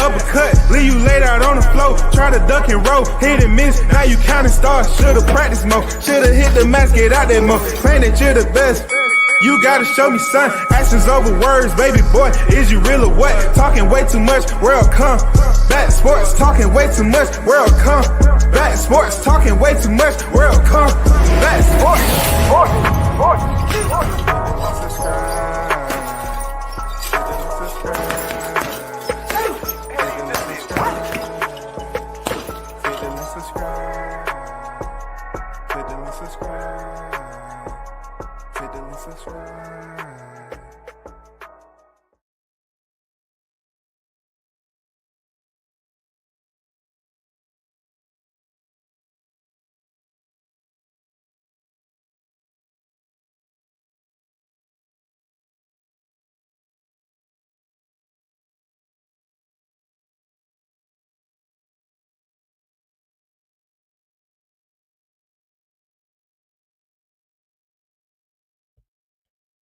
uppercut, leave you laid out on the floor. Try to duck and roll, hit and miss, now you counting stars. Should've practiced more, should've hit the mask, get out there more. Claim that you're the best. You gotta show me, son. Actions over words, baby boy. Is you real or what? Talking way too much, world come. Back sports, talking way too much, world come. Back sports, talking way too much, world come. Back sports,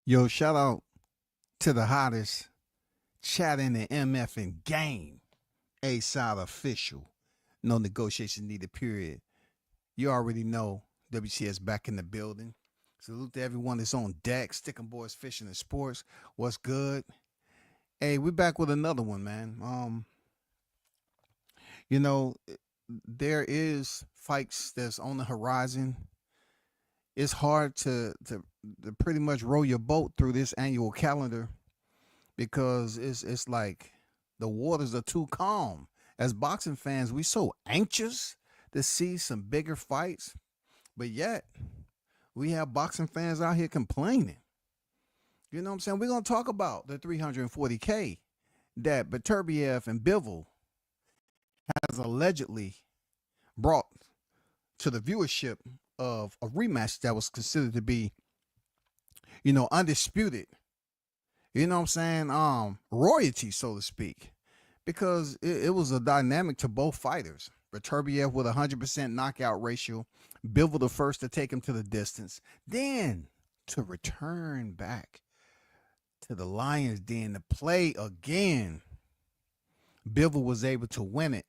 Yo, shout out to the hottest chat in the MF game. A-Side official. No negotiation needed, period. You already know WCS back in the building. Salute to everyone that's on deck. Sticking Boys Fishing and Sports. What's good? Hey, we're back with another one, man. You know, there is fights that's on the horizon. It's hard to pretty much row your boat through this annual calendar because it's like the waters are too calm. As boxing fans, we so anxious to see some bigger fights, but yet we have boxing fans out here complaining. You know what I'm saying? We're going to talk about the 340K that Beterbiev and Bivol has allegedly brought to the viewership of a rematch that was considered to be, you know, undisputed, you know what I'm saying, royalty, so to speak, because it was a dynamic to both fighters. Beterbiev with 100% knockout ratio, Bivol the first to take him to the distance, then to return back to the Lions Den to play again. Bivol was able to win it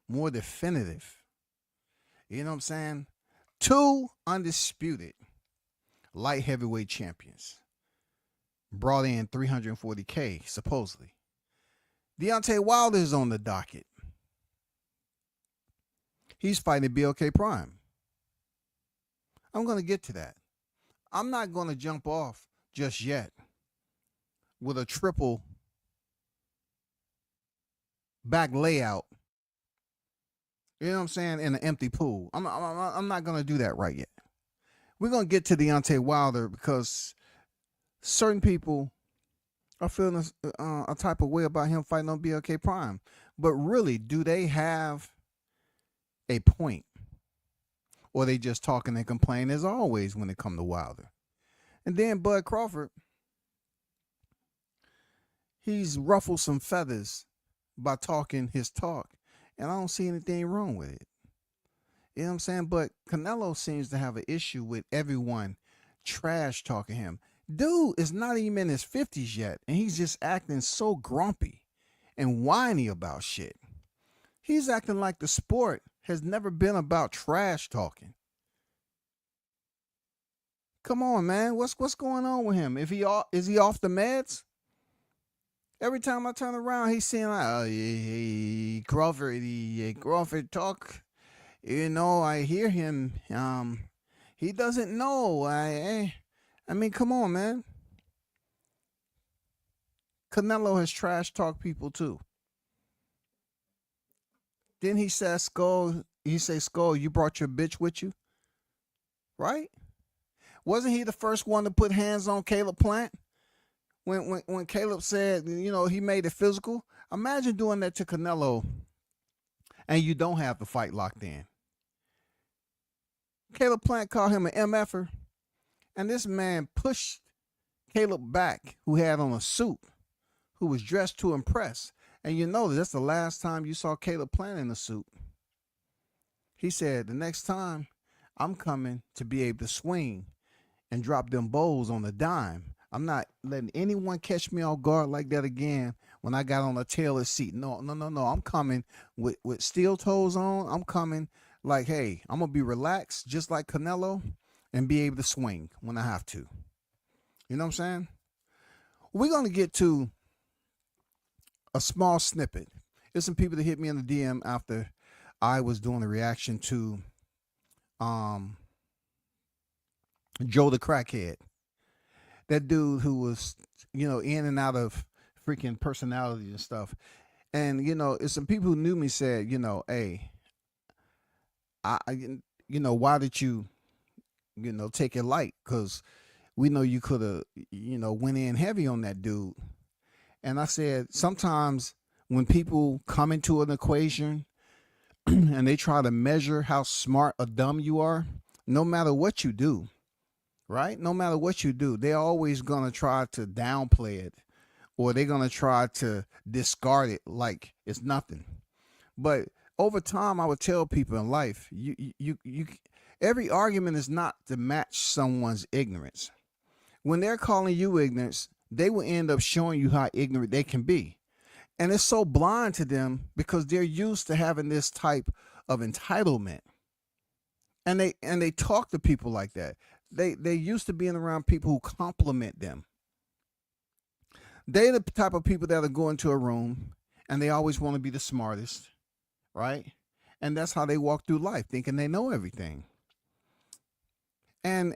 more definitive. You know what I'm saying? Two undisputed light heavyweight champions brought in 340K, supposedly. Deontay Wilder is on the docket. He's fighting BLK Prime. I'm going to get to that. I'm not going to jump off just yet with a triple back layout, you know what I'm saying, in an empty pool. I'm not going to do that right yet. We're going to get to Deontay Wilder because certain people are feeling a type of way about him fighting on BLK Prime. But really, do they have a point? Or they just talking and complain as always when it comes to Wilder? And then Bud Crawford, he's ruffled some feathers by talking his talk. And I don't see anything wrong with it. You know what I'm saying? But Canelo seems to have an issue with everyone trash talking him. Dude is not even in his 50s yet, and he's just acting so grumpy and whiny about shit. He's acting like the sport has never been about trash talking. Come on, man. What's going on with him? Is he off the meds? Every time I turn around, he's saying like, "Oh, yeah, Crawford talk. You know, I hear him. He doesn't know. I mean, come on, man. Canelo has trash talked people too. Then he said, Skull, you brought your bitch with you? Right? Wasn't he the first one to put hands on Caleb Plant? When Caleb said, you know, he made it physical. Imagine doing that to Canelo and you don't have the fight locked in. Caleb Plant called him an MFer, and this man pushed Caleb back, who had on a suit, who was dressed to impress. And you know that's the last time you saw Caleb Plant in a suit. He said, the next time I'm coming to be able to swing and drop them bowls on a dime. I'm not letting anyone catch me off guard like that again when I got on a tailored seat. No. I'm coming with steel toes on. I'm coming like, hey, I'm gonna be relaxed, just like Canelo, and be able to swing when I have to. You know what I'm saying? We're gonna get to a small snippet. There's some people that hit me in the DM after I was doing a reaction to Joe the Crackhead. That dude who was, in and out of freaking personality and stuff. And, it's some people who knew me said, hey, why did you, take it light? Because we know you could have, went in heavy on that dude. And I said, sometimes when people come into an equation and they try to measure how smart or dumb you are, no matter what you do, right? No matter what you do, they're always going to try to downplay it, or they're going to try to discard it like it's nothing. But over time, I would tell people in life, every argument is not to match someone's ignorance. When they're calling you ignorance, they will end up showing you how ignorant they can be. And it's so blind to them because they're used to having this type of entitlement. And they talk to people like that. They used to being around people who compliment them. They're the type of people that are going to a room and they always want to be the smartest, right? And that's how they walk through life, thinking they know everything. And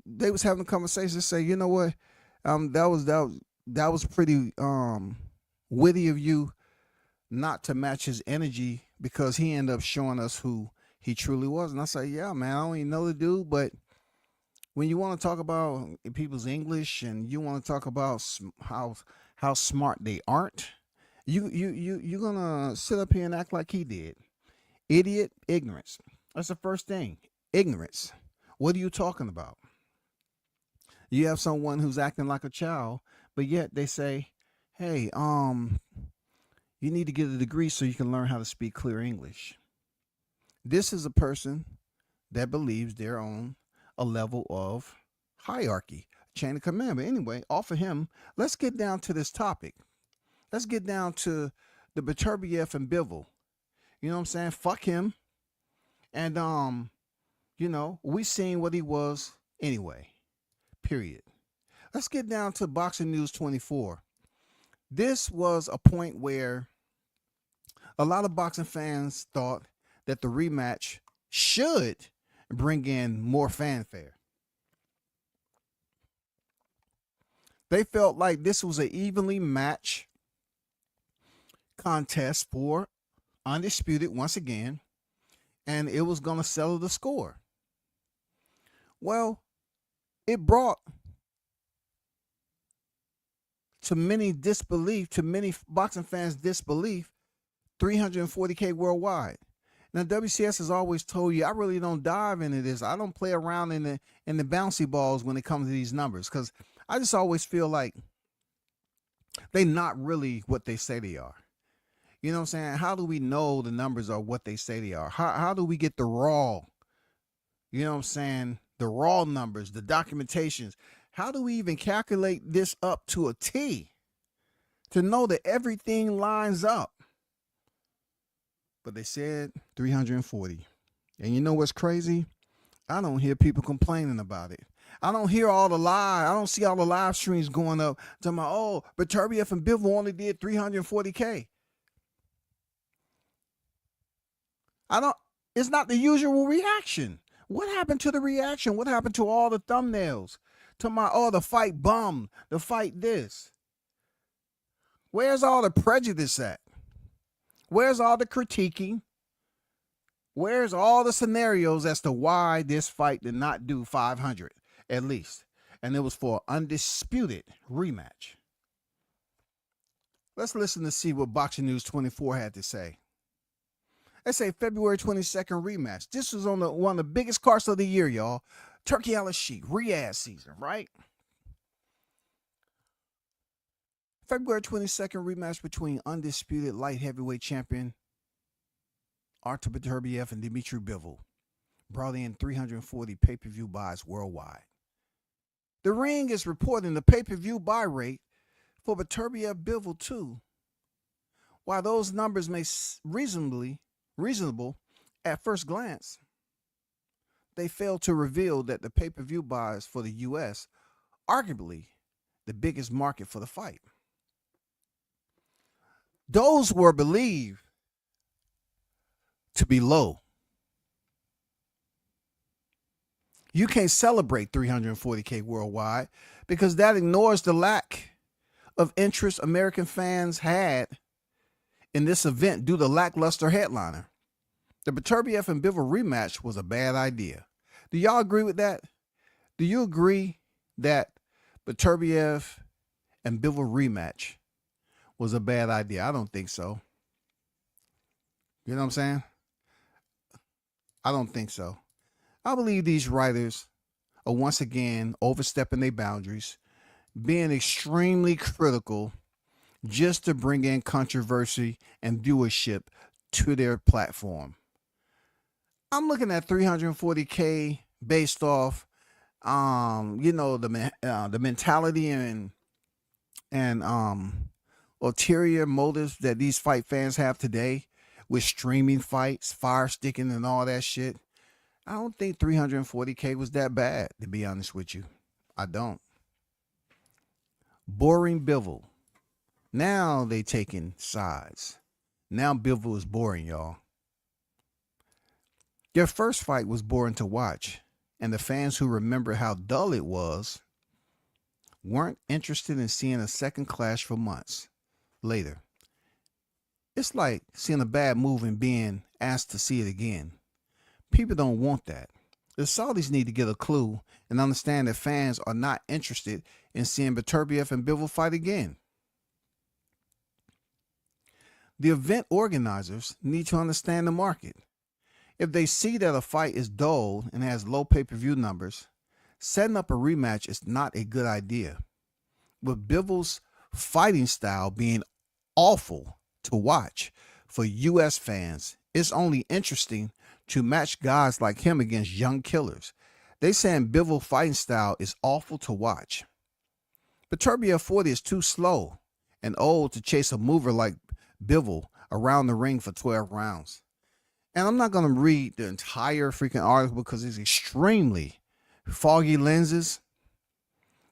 they was having a conversation, say, you know what, that was pretty witty of you not to match his energy, because he ended up showing us who he truly was. And I say, yeah, man, I don't even know the dude, but when you want to talk about people's English and you want to talk about how smart they aren't, you're gonna sit up here and act like he did. Idiot, ignorance. That's the first thing. Ignorance. What are you talking about? You have someone who's acting like a child, but yet they say, hey, you need to get a degree so you can learn how to speak clear English. This is a person that believes they're on a level of hierarchy, chain of command. But anyway, off of him, let's get down to this topic. Let's get down to the Beterbiev and Bivol. You know what I'm saying? Fuck him. And, we seen what he was anyway. Period. Let's get down to Boxing News 24. This was a point where a lot of boxing fans thought that the rematch should bring in more fanfare. They felt like this was an evenly matched contest for undisputed once again, and it was going to settle the score. Well, it brought to many boxing fans disbelief, 340K worldwide. Now, WCS has always told you, I really don't dive into this. I don't play around in the bouncy balls when it comes to these numbers, because I just always feel like they're not really what they say they are. You know what I'm saying? How do we know the numbers are what they say they are? How do we get the raw, you know what I'm saying, the raw numbers, the documentations? How do we even calculate this up to a T to know that everything lines up? But they said 340. And you know what's crazy? I don't hear people complaining about it. I don't hear all the live. I don't see all the live streams going up talking about, oh, Beterbiev and Bivol only did 340K. It's not the usual reaction. What happened to the reaction? What happened to all the thumbnails? To the fight bum, the fight this. Where's all the prejudice at? Where's all the critiquing? Where's all the scenarios as to why this fight did not do 500 at least? And it was for an undisputed rematch. Let's listen to see what Boxing News 24 had to say. They say February 22nd rematch. This was on one of the biggest cards of the year, y'all. Turkey Al-Sheikh, Riyadh season, right? February 22nd rematch between undisputed light heavyweight champion Artur Beterbiev and Dmitry Bivol brought in 340 pay-per-view buys worldwide. The Ring is reporting the pay-per-view buy rate for Beterbiev Bivol too. While those numbers may reasonable at first glance, they fail to reveal that the pay-per-view buys for the U.S., arguably the biggest market for the fight, those were believed to be low. You can't celebrate 340K worldwide because that ignores the lack of interest American fans had in this event due to lackluster headliner. The Beterbiev and Bivol rematch was a bad idea. Do y'all agree with that? Do you agree that Beterbiev and Bivol rematch was a bad idea? I don't think so. You know what I'm saying? I don't think so. I believe these writers are once again overstepping their boundaries, being extremely critical just to bring in controversy and viewership to their platform. I'm looking at 340K based off, the mentality and ulterior motives that these fight fans have today with streaming fights, fire sticking, and all that shit. I don't think 340K was that bad, to be honest with you. I don't. Boring Bivol. Now they taking sides. Now Bivol is boring, y'all. Their first fight was boring to watch, and the fans who remember how dull it was weren't interested in seeing a second clash for months later. It's like seeing a bad movie and being asked to see it again. People don't want that. The Saudis need to get a clue and understand that fans are not interested in seeing Beterbiev and Bivol fight again. The event organizers need to understand the market. If they see that a fight is dull and has low pay-per-view numbers, setting up a rematch is not a good idea. With Bivol's fighting style being awful to watch for U.S. fans, it's only interesting to match guys like him against young killers. They saying Bivol fighting style is awful to watch. Beterbiev 40 is too slow and old to chase a mover like Bivol around the ring for 12 rounds. And I'm not going to read the entire freaking article because it's extremely foggy lenses.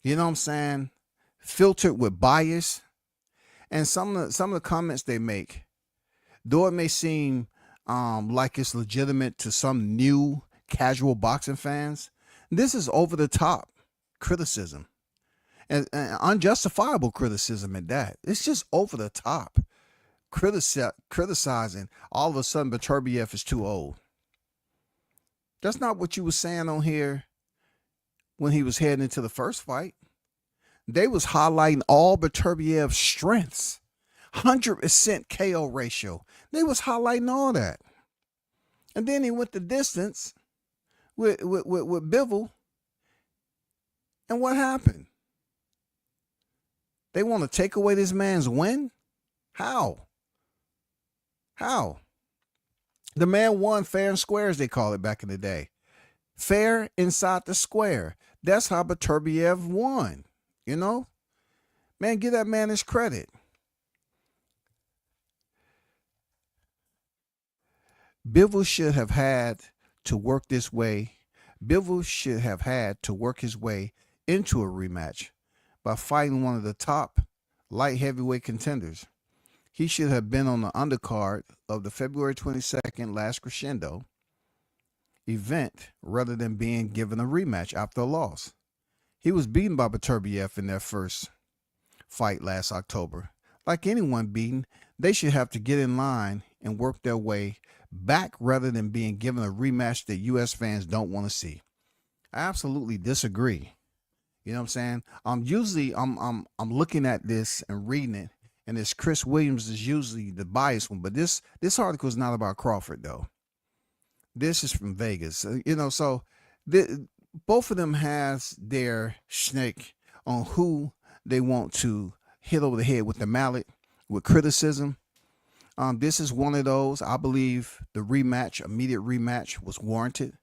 You know what I'm saying? Filtered with bias. And some of the comments they make, though it may seem like it's legitimate to some new casual boxing fans, this is over the top criticism and unjustifiable criticism at that. It's just over the top criticizing all of a sudden Beterbiev is too old. That's not what you were saying on here when he was heading into the first fight. They was highlighting all Beterbiev's strengths, 100% KO ratio. They was highlighting all that. And then he went the distance with Bivol. And what happened? They want to take away this man's win? How? How? The man won fair and square, as they call it back in the day. Fair inside the square. That's how Beterbiev won. You know? Man, give that man his credit. Bivol should have had to work this way. Bivol should have had to work his way into a rematch by fighting one of the top light heavyweight contenders. He should have been on the undercard of the February 22nd Last Crescendo event rather than being given a rematch after a loss. He was beaten by Beterbiev in their first fight last October. Like anyone beaten, they should have to get in line and work their way back rather than being given a rematch that U.S. fans don't want to see. I absolutely disagree. You know what I'm saying? Usually I'm looking at this and reading it, and this Chris Williams is usually the biased one, but this article is not about Crawford though. This is from Vegas, so both of them has their snake on who they want to hit over the head with the mallet with criticism. This is one of those. I believe the immediate rematch was warranted.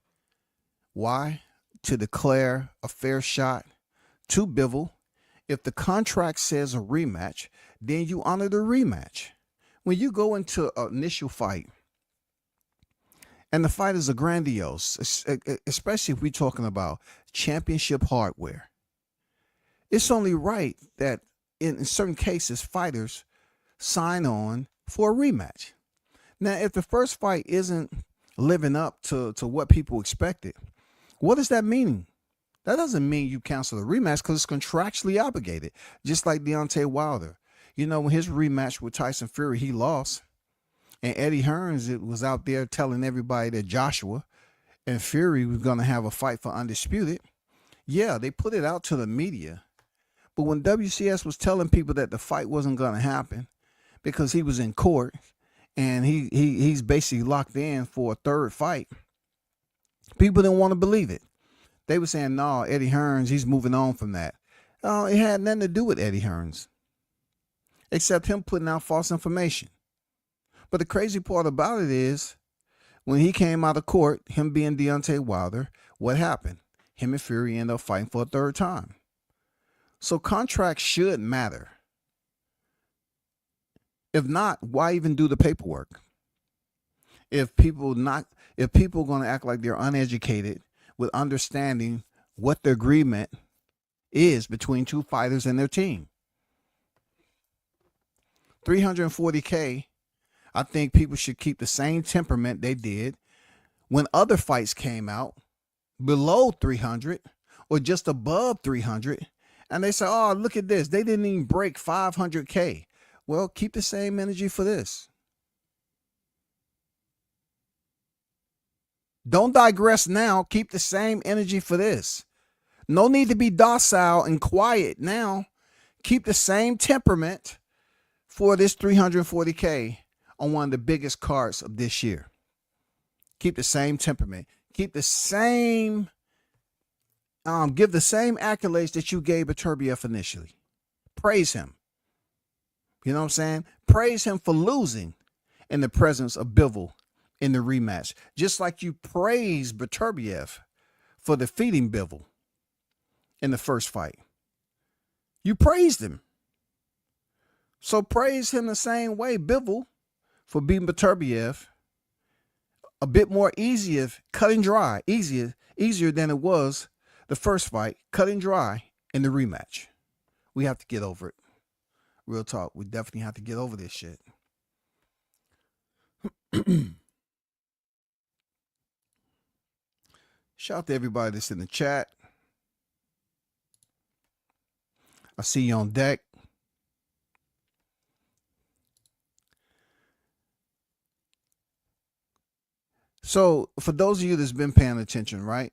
Why? To declare a fair shot to Bivol. If the contract says a rematch, then you honor the rematch. When you go into an initial fight and the fighters are grandiose, especially if we're talking about championship hardware, it's only right that in certain cases, fighters sign on for a rematch. Now, if the first fight isn't living up to what people expected, what does that mean? That doesn't mean you cancel the rematch because it's contractually obligated, just like Deontay Wilder. You know, when his rematch with Tyson Fury, he lost. And Eddie Hearns was out there telling everybody that Joshua and Fury was going to have a fight for undisputed. Yeah, they put it out to the media. But when WCS was telling people that the fight wasn't going to happen because he was in court and he's basically locked in for a third fight, people didn't want to believe it. They were saying, no, Eddie Hearns, he's moving on from that. It had nothing to do with Eddie Hearns, except him putting out false information. But the crazy part about it is, when he came out of court, him being Deontay Wilder, what happened? Him and Fury ended up fighting for a third time. So contracts should matter. If not, why even do the paperwork? If people are going to act like they're uneducated with understanding what the agreement is between two fighters and their team. $340K, I think people should keep the same temperament they did when other fights came out below 300 or just above 300. And they say, oh, look at this. They didn't even break 500K. Well, keep the same energy for this. Don't digress now. Keep the same energy for this. No need to be docile and quiet now. Keep the same temperament for this 340K on one of the biggest cards of this year. Keep the same temperament. Keep the same, give the same accolades that you gave Beterbiev initially. Praise him. You know what I'm saying? Praise him for losing in the presence of Bivol in the rematch. Just like you praise Beterbiev for defeating Bivol in the first fight. You praised him. So praise him the same way, Bivol, for beating Beterbiev. A bit more easier, cut and dry, easier than it was the first fight, cut and dry in the rematch. We have to get over it. Real talk, we definitely have to get over this shit. Shout out to everybody that's in the chat. I see you on deck. So, for those of you that's been paying attention, right?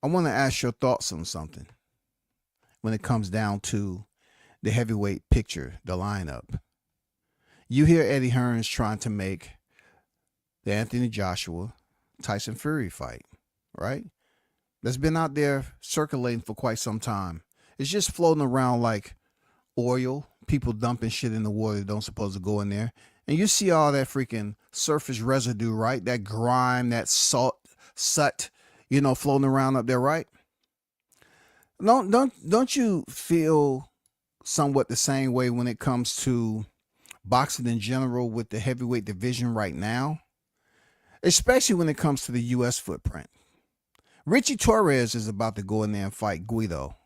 I want to ask your thoughts on something when it comes down to the heavyweight picture, the lineup. You hear Eddie Hearns trying to make the Anthony Joshua Tyson Fury fight, right? That's been out there circulating for quite some time. It's just floating around like oil, people dumping shit in the water that don't supposed to go in there. And you see all that freaking surface residue, right? That grime, that salt, soot, you know, floating around up there, right? Don't you feel somewhat the same way when it comes to boxing in general with the heavyweight division right now? Especially when it comes to the U.S. footprint. Richie Torres is about to go in there and fight Guido.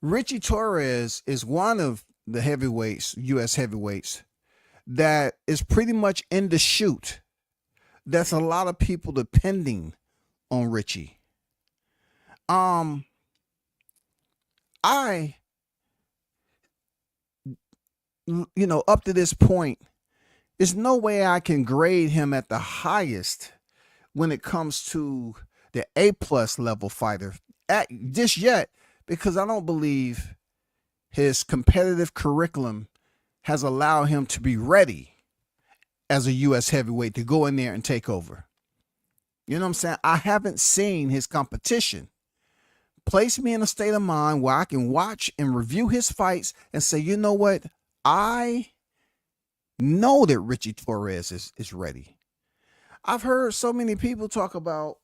Richie Torres is one of the heavyweights, U.S. heavyweights, that is pretty much in the chute. That's a lot of people depending on Richie. Up to this point, there's no way I can grade him at the highest when it comes to the A+ level fighter just yet, because I don't believe his competitive curriculum has allowed him to be ready as a U.S. heavyweight to go in there and take over. You know what I'm saying? I haven't seen his competition place me in a state of mind where I can watch and review his fights and say, you know what? I know that Richie Torres is ready. I've heard so many people talk about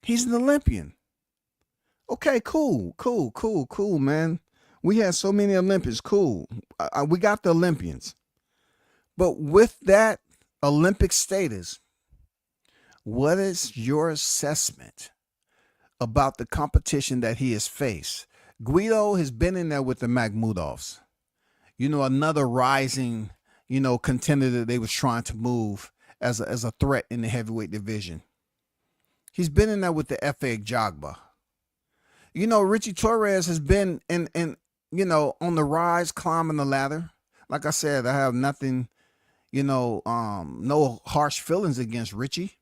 He's an Olympian. Okay, cool, man. We had so many Olympians. Cool. We got the Olympians. But with that Olympic status, what is your assessment about the competition that he has faced? Guido has been in there with the Makhmudovs. Another rising, contender that they was trying to move as a threat in the heavyweight division. He's been in there with the F.A. Jagba. Richie Torres has been in on the rise, climbing the ladder. Like I said, I have nothing, no harsh feelings against Richie.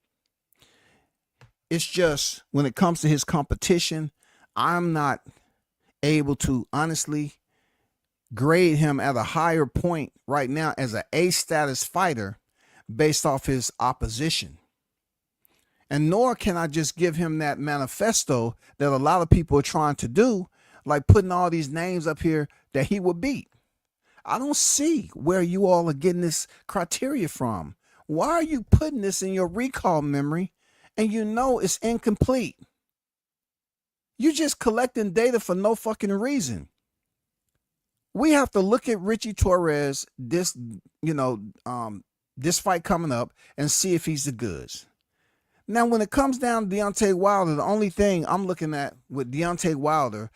It's just when it comes to his competition, I'm not able to honestly grade him at a higher point right now as an A status fighter based off his opposition. And nor can I just give him that manifesto that a lot of people are trying to do, like putting all these names up here that he would beat. I don't see where you all are getting this criteria from. Why are you putting this in your recall memory and it's incomplete? You're just collecting data for no fucking reason. We have to look at Richie Torres, this fight coming up, and see if he's the goods. Now, when it comes down to Deontay Wilder, the only thing I'm looking at with Deontay Wilder,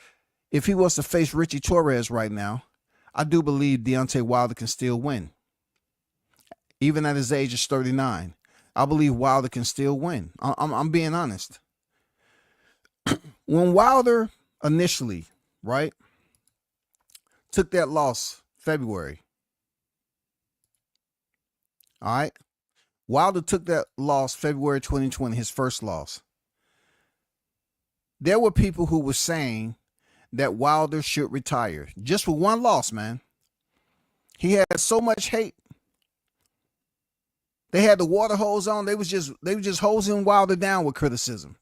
if he was to face Richie Torres right now, I do believe Deontay Wilder can still win. Even at his age of 39, I believe Wilder can still win. I'm being honest. When Wilder initially, right, took that loss February, all right, Wilder took that loss February 2020, his first loss. There were people who were saying that Wilder should retire just with one loss, man. He had so much hate. They had the water hose on. They were just hosing Wilder down with criticism.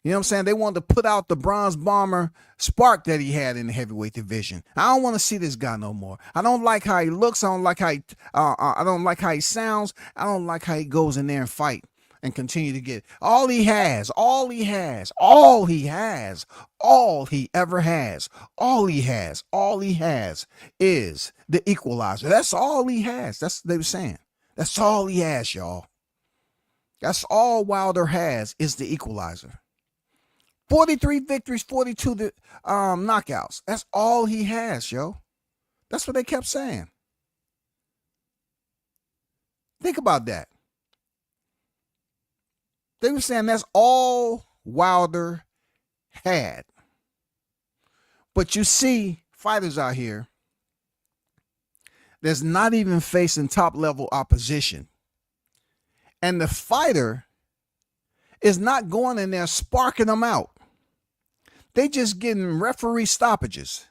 You know what I'm saying? They wanted to put out the bronze bomber spark that he had in the heavyweight division. I don't want to see this guy no more. I don't like how he looks. I don't like how I don't like how he sounds. I don't like how he goes in there and fight and continue to get all he has, all he has, all he has, all he ever has, all he has is the equalizer. That's all he has. That's what they were saying. That's all he has, y'all. That's all Wilder has is the equalizer. 43 victories, 42 knockouts. That's all he has, yo. That's what they kept saying. Think about that. They were saying that's all Wilder had. But you see fighters out here that's not even facing top-level opposition. And the fighter is not going in there sparking them out. They just getting referee stoppages.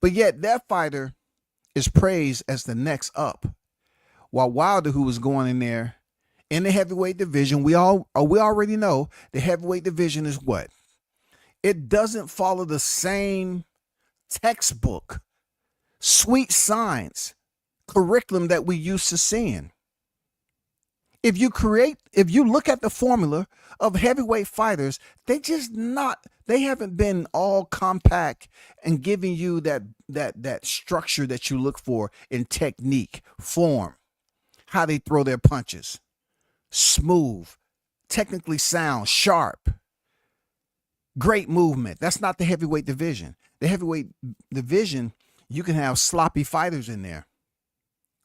But yet that fighter is praised as the next up. While Wilder, who was going in there in the heavyweight division, we already know the heavyweight division is what? It doesn't follow the same textbook, sweet science curriculum that we used to seeing. If you look at the formula of heavyweight fighters, they haven't been all compact and giving you that structure that you look for in technique, form, how they throw their punches, smooth, technically sound, sharp, great movement. That's not the heavyweight division. The heavyweight division, you can have sloppy fighters in there.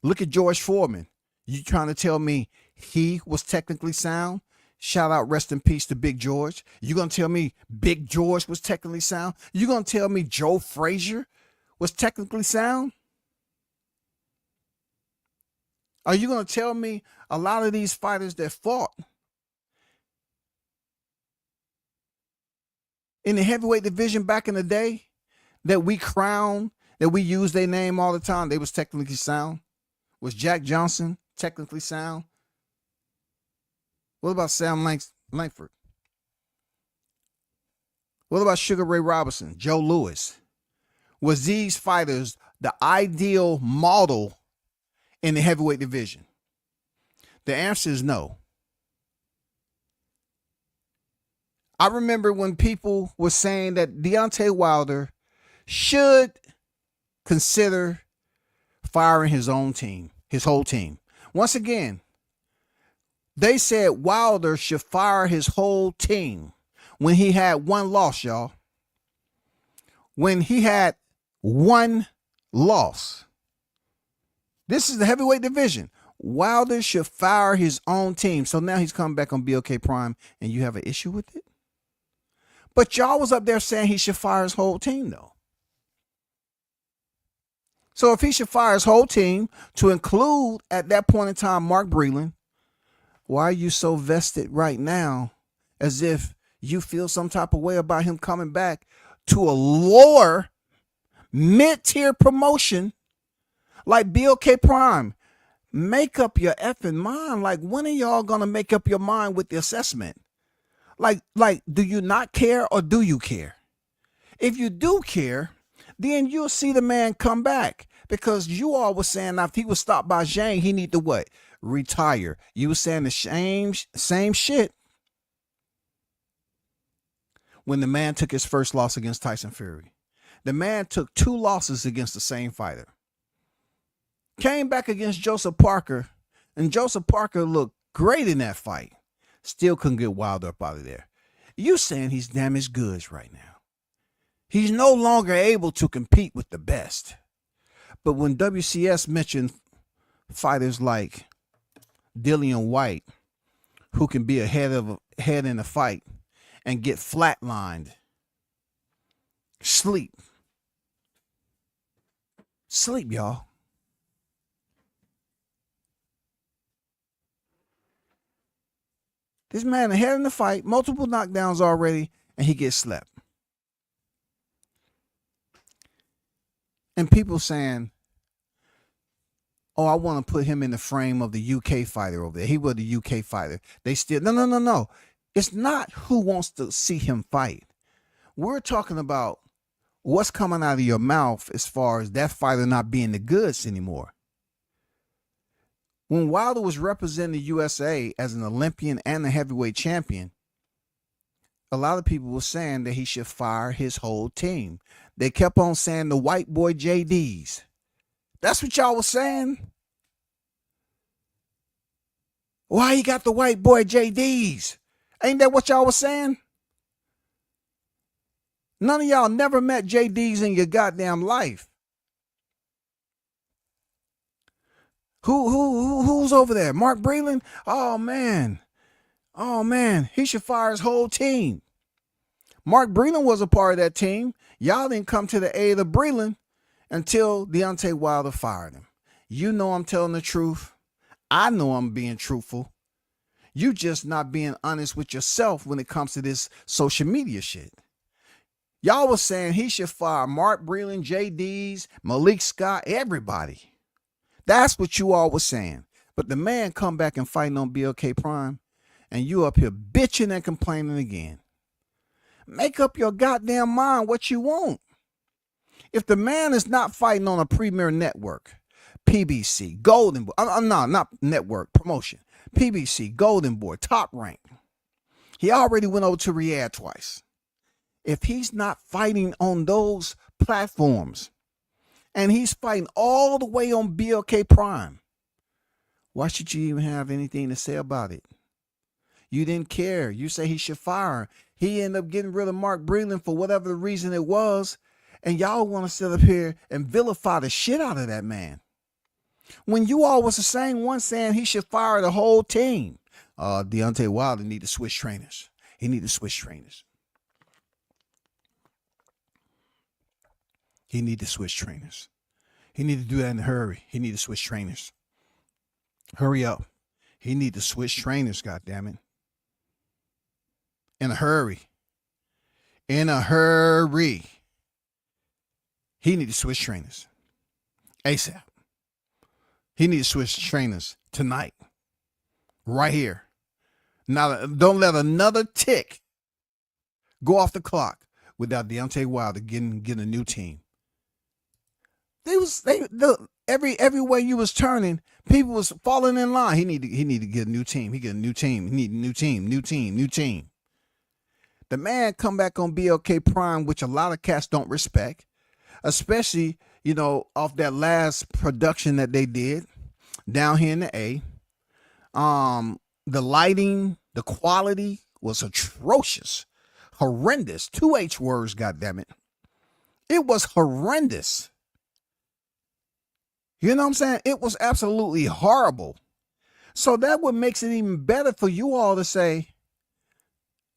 Look at George Foreman. You trying to tell me he was technically sound? Shout out, rest in peace to Big George. You gonna tell me Big George was technically sound? You gonna tell me Joe Frazier was technically sound? Are you gonna tell me a lot of these fighters that fought in the heavyweight division back in the day that we crown, that we use their name all the time, they was technically sound? Was Jack Johnson technically sound? What about Sam Langford? What about Sugar Ray Robinson, Joe Louis? Was these fighters the ideal model in the heavyweight division? The answer is no. I remember when people were saying that Deontay Wilder should consider firing his own team, his whole team. Once again, they said Wilder should fire his whole team when he had one loss, y'all. When he had one loss. This is the heavyweight division. Wilder should fire his own team. So now he's coming back on BLK Prime and you have an issue with it? But y'all was up there saying he should fire his whole team, though. So if he should fire his whole team to include, at that point in time, Mark Breland, why are you so vested right now as if you feel some type of way about him coming back to a lower mid-tier promotion like BLK Prime? Make up your effing mind. Like, when are y'all going to make up your mind with the assessment? Like, do you not care or do you care? If you do care, then you'll see the man come back. Because you all were saying if he was stopped by Zhang, he need to what? Retire. You were saying the same shit when the man took his first loss against Tyson Fury. The man took 2 losses against the same fighter. Came back against Joseph Parker, and Joseph Parker looked great in that fight. Still couldn't get Wilder up out of there. You saying he's damaged goods right now. He's no longer able to compete with the best. But when WCS mentioned fighters like Dillian White, who can be ahead in a fight and get flatlined, sleep, y'all. This man ahead in the fight, multiple knockdowns already, and he gets slept. And people saying, oh, I want to put him in the frame of the UK fighter over there. He was the UK fighter. They still, no. It's not who wants to see him fight. We're talking about what's coming out of your mouth as far as that fighter not being the goods anymore. When Wilder was representing the USA as an Olympian and a heavyweight champion, a lot of people were saying that he should fire his whole team. They kept on saying the white boy JDs. That's what y'all was saying. Why he got the white boy JDs? Ain't that what y'all was saying? None of y'all never met JDs in your goddamn life. Who's over there? Mark Breland? Oh man, he should fire his whole team. Mark Breland was a part of that team. Y'all didn't come to the aid of Breland until Deontay Wilder fired him. You know I'm telling the truth. I know I'm being truthful. You just not being honest with yourself when it comes to this social media shit. Y'all was saying he should fire Mark Breland, JDs, Malik Scott, everybody. That's what you all was saying. But the man come back and fighting on BLK Prime, and you up here bitching and complaining again. Make up your goddamn mind what you want. If the man is not fighting on a premier network, PBC, Golden Boy, not network, promotion, PBC, Golden Boy, Top Rank. He already went over to Riyadh twice. If he's not fighting on those platforms, and he's fighting all the way on BLK Prime, why should you even have anything to say about it? You didn't care. You say he should fire. He ended up getting rid of Mark Breland for whatever the reason it was. And y'all want to sit up here and vilify the shit out of that man. When you all was the same one saying he should fire the whole team. Deontay Wilder need to switch trainers. He need to switch trainers. He need to switch trainers. He need to do that in a hurry. He need to switch trainers. Hurry up. He need to switch trainers, goddammit. In a hurry. In a hurry. He need to switch trainers. ASAP. He need to switch trainers tonight. Right here. Now, don't let another tick go off the clock without Deontay Wilder getting a new team. Every way you was turning, people was falling in line. He need to get a new team. He get a new team. He need a new team. The man come back on BLK Prime, which a lot of cats don't respect, especially, off that last production that they did down here in the A. The lighting, the quality was atrocious, horrendous. 2H words, goddammit. It was horrendous. You know what I'm saying? It was absolutely horrible. So that what makes it even better for you all to say,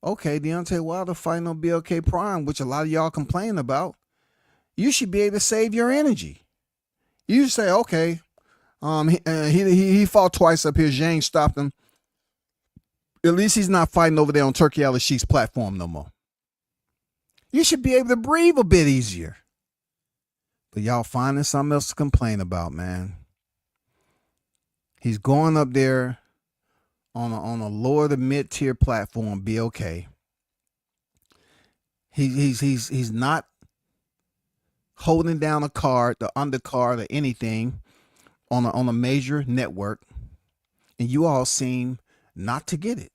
okay, Deontay Wilder fighting on BLK Prime, which a lot of y'all complain about. You should be able to save your energy. You say, okay, he fought twice up here. Zhang stopped him. At least he's not fighting over there on Turkey Al-Sheik's platform no more. You should be able to breathe a bit easier. But y'all finding something else to complain about, man. He's going up there on a lower to mid-tier platform, BLK. He's not holding down a card, the undercard, or anything on a major network, and you all seem not to get it.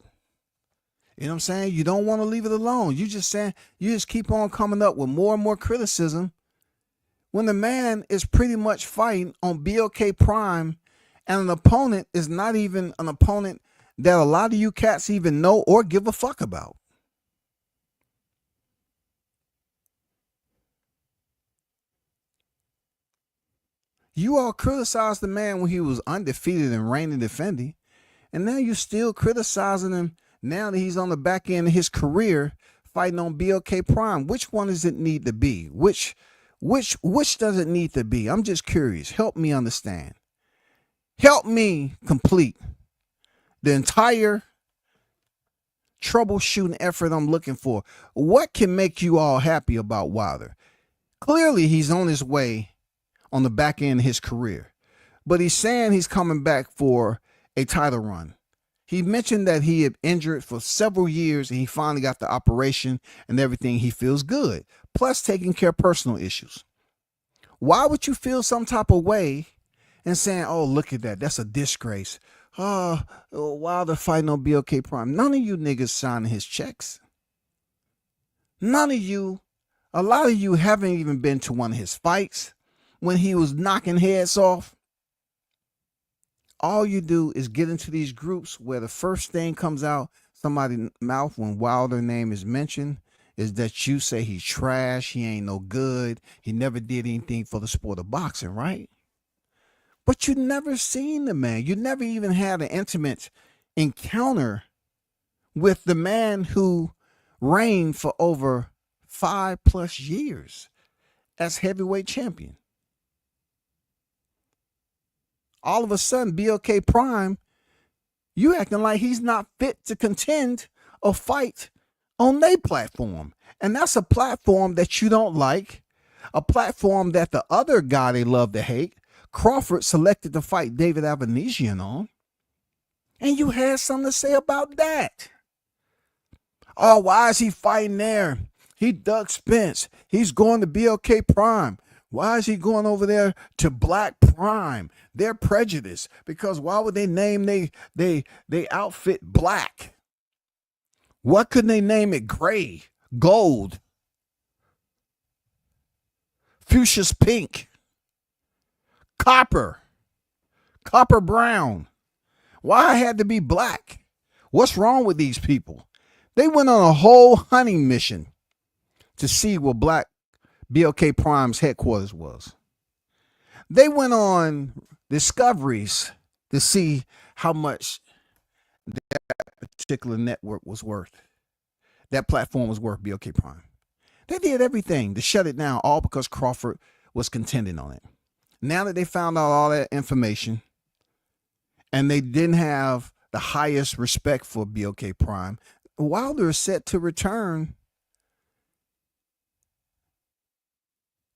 You know what I'm saying? You don't want to leave it alone. You just keep on coming up with more and more criticism when the man is pretty much fighting on BLK Prime, and an opponent is not even an opponent that a lot of you cats even know or give a fuck about. You all criticized the man when he was undefeated and reigning defending, and now you're still criticizing him now that he's on the back end of his career fighting on BLK Prime. Which one does it need to be? Which does it need to be? I'm just curious. Help me understand. Help me complete the entire troubleshooting effort I'm looking for. What can make you all happy about Wilder? Clearly, he's on his way on the back end of his career, but he's saying he's coming back for a title run. He mentioned that he had injured for several years and he finally got the operation and everything. He feels good, plus taking care of personal issues. Why would you feel some type of way and saying, oh, look at that, that's a disgrace? Wilder fighting on BLK Prime. None of you niggas signing his checks. None of you, a lot of you haven't even been to one of his fights when he was knocking heads off. All you do is get into these groups where the first thing comes out somebody's mouth when Wilder's name is mentioned is that you say he's trash, he ain't no good, he never did anything for the sport of boxing, right? But you never seen the man. You never even had an intimate encounter with the man who reigned for over 5+ years as heavyweight champion. All of a sudden, BLK Prime, you acting like he's not fit to contend or fight on their platform. And that's a platform that you don't like, a platform that the other guy they love to hate, Crawford, selected to fight David Avanesian on. And you had something to say about that. Oh, why is he fighting there? He Doug Spence. He's going to BLK Prime. Why is he going over there to Black Prime? They're prejudiced because why would they name they outfit black? What couldn't they name it? Gray, gold, fuchsia's pink, copper brown. Why it had to be black? What's wrong with these people? They went on a whole hunting mission to see what Black BLK Prime's headquarters was. They went on discoveries to see how much that particular network was worth. That platform was worth BLK Prime. They did everything to shut it down, all because Crawford was contending on it. Now that they found out all that information and they didn't have the highest respect for BLK Prime, Wilder is set to return.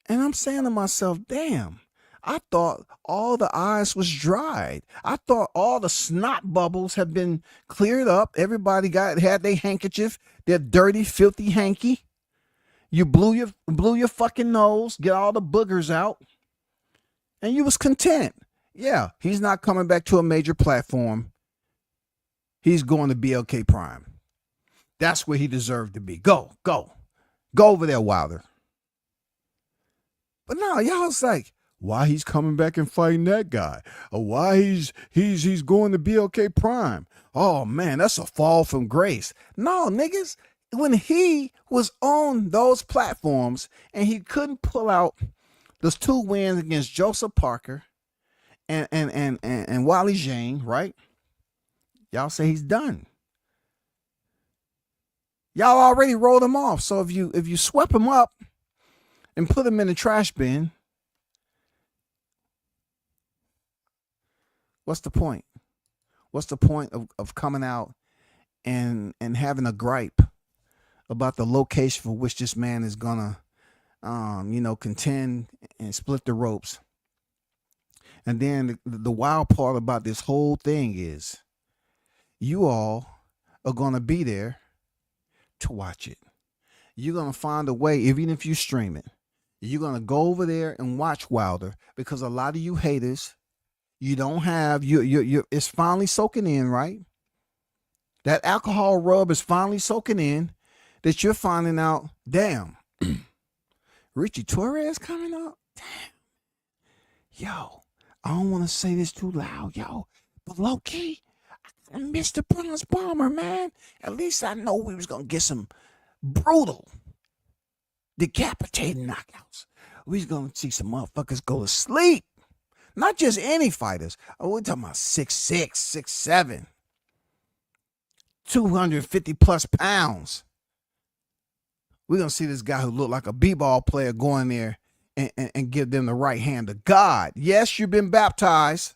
And I'm saying to myself, damn, I thought all the ice was dried. I thought all the snot bubbles had been cleared up. Everybody had their handkerchief, their dirty, filthy hanky. You blew your fucking nose, get all the boogers out, and you was content. Yeah, he's not coming back to a major platform. He's going to BLK Prime. That's where he deserved to be. Go over there, Wilder. But now y'all's like, why he's coming back and fighting that guy, or why he's going to BLK Prime. Oh man, that's a fall from grace. No, niggas, when he was on those platforms and he couldn't pull out those 2 wins against Joseph Parker and Wally Zhang, right? Y'all say he's done. Y'all already rolled him off. So if you swept him up and put him in the trash bin, what's the point? What's the point of coming out and having a gripe about the location for which this man is gonna contend and split the ropes? And then the wild part about this whole thing is you all are gonna be there to watch it. You're gonna find a way, even if you stream it, you're gonna go over there and watch Wilder, because a lot of you haters, you don't have you it's finally soaking in, right? That alcohol rub is finally soaking in, that you're finding out, damn, Richie Torres coming up? Damn. Yo, I don't want to say this too loud, yo, but low key, I missed the Bronze Bomber, man. At least I know we was gonna get some brutal, decapitating knockouts. We was gonna see some motherfuckers go to sleep. Not just any fighters. Oh, we're talking about 6'6", 6'7", 250 plus pounds. We're going to see this guy who looked like a b-ball player go in there and give them the right hand of God. Yes, you've been baptized.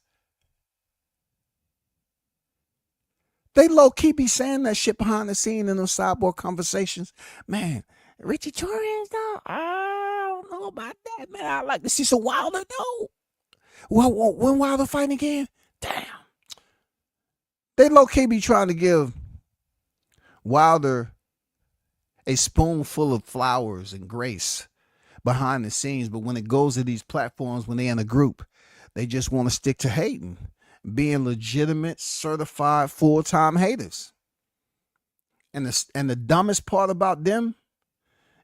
They low-key be saying that shit behind the scene in those sideboard conversations. Man, Richie Torres, though, I don't know about that, man. I'd like to see some Wilder, though. Well, when Wilder fighting again? Damn. They low-key be trying to give Wilder a spoonful of flowers and grace behind the scenes, but when it goes to these platforms, when they're in a group, they just want to stick to hating, being legitimate, certified, full-time haters. And the dumbest part about them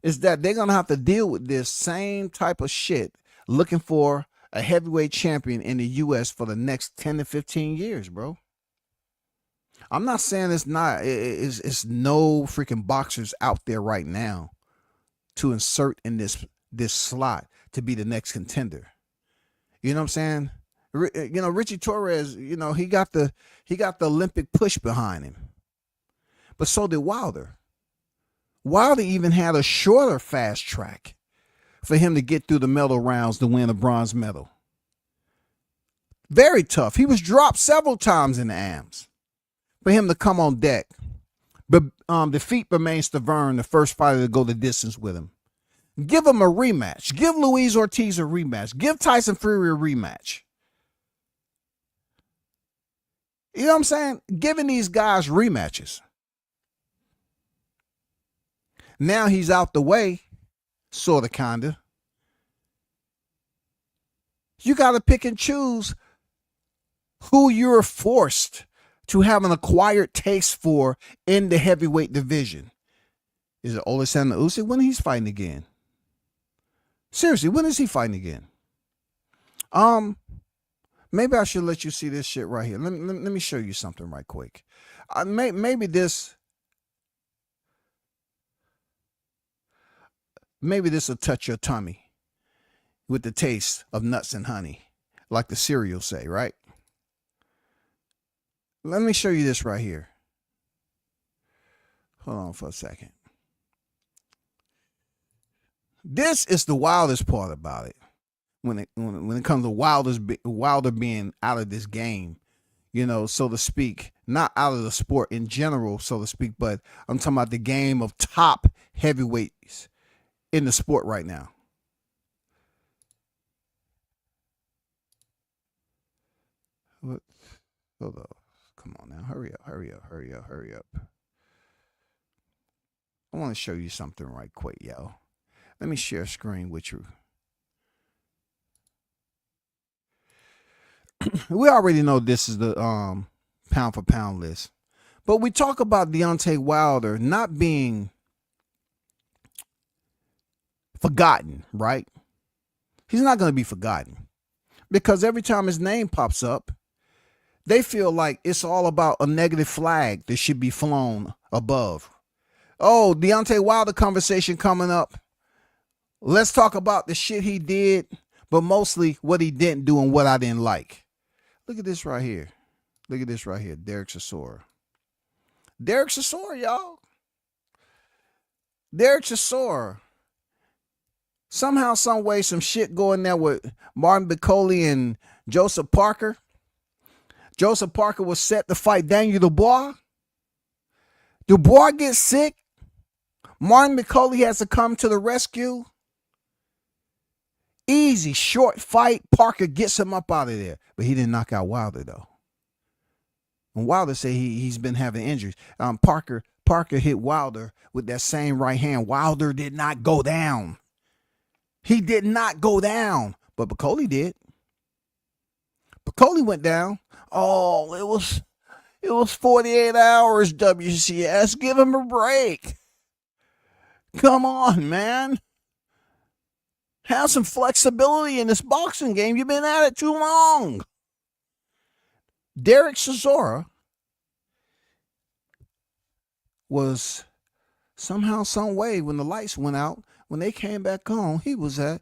is that they're going to have to deal with this same type of shit, looking for a heavyweight champion in the U.S. for the next 10 to 15 years, bro. I'm not saying it's no freaking boxers out there right now to insert in this slot to be the next contender. You know what I'm saying? Richie Torres, he got the Olympic push behind him. But so did Wilder. Wilder even had a shorter fast track for him to get through the medal rounds to win a bronze medal. Very tough. He was dropped several times in the AMs for him to come on deck. But defeat Bermane Stavern, the first fighter to go the distance with him. Give him a rematch. Give Luis Ortiz a rematch. Give Tyson Fury a rematch. You know what I'm saying? Giving these guys rematches. Now he's out the way, sort of, kind of. You got to pick and choose who you're forced to have an acquired taste for in the heavyweight division. Is it Alexander Usyk? When he's fighting again? Seriously, when is he fighting again? Maybe I should let you see this shit right here. Let me show you something right quick. Maybe this will touch your tummy with the taste of nuts and honey, like the cereal say, right? Let me show you this right here. Hold on for a second. This is the wildest part about it. When it comes to Wilder being out of this game, so to speak, not out of the sport in general, so to speak, but I'm talking about the game of top heavyweights in the sport right now. What? Hold on. Come on now. Hurry up. I want to show you something right quick, yo. Let me share a screen with you. We already know this is the pound for pound list, But we talk about Deontay Wilder not being forgotten, right? He's not going to be forgotten because every time his name pops up, they feel like it's all about a negative flag that should be flown above. Oh, Deontay Wilder conversation coming up. Let's talk about the shit he did, but mostly what he didn't do and what I didn't like. Look at this right here. Look at this right here. Derek Chisora. Derek Chisora, y'all. Derek Chisora. Somehow, some way, some shit going there with Martin Bicoli and Joseph Parker. Joseph Parker was set to fight Daniel Dubois. Dubois gets sick. Martin Bicoli has to come to the rescue. Easy, short fight. Parker gets him up out of there. But he didn't knock out Wilder, though. And Wilder said he's been having injuries. Parker hit Wilder with that same right hand. Wilder did not go down. He did not go down. But Bicoli did. Bicoli went down. Oh, it was 48 hours, WCS. Give him a break. Come on, man. Have some flexibility in this boxing game. You've been at it too long. Derek Chisora was somehow, some way, when the lights went out, when they came back on, he's the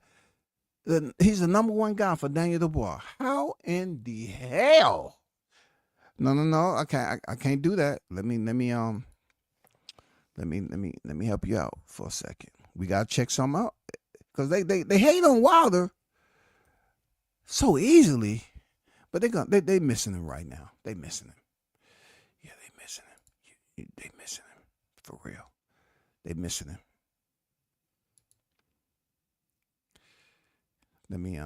number one guy for Daniel Dubois. How in the hell? No. I can't do that. Let me help you out for a second. We gotta check something out. Because they hate on Wilder so easily. But they missing him right now. They missing him. Yeah, they missing him. They missing him. For real. They missing him. Let me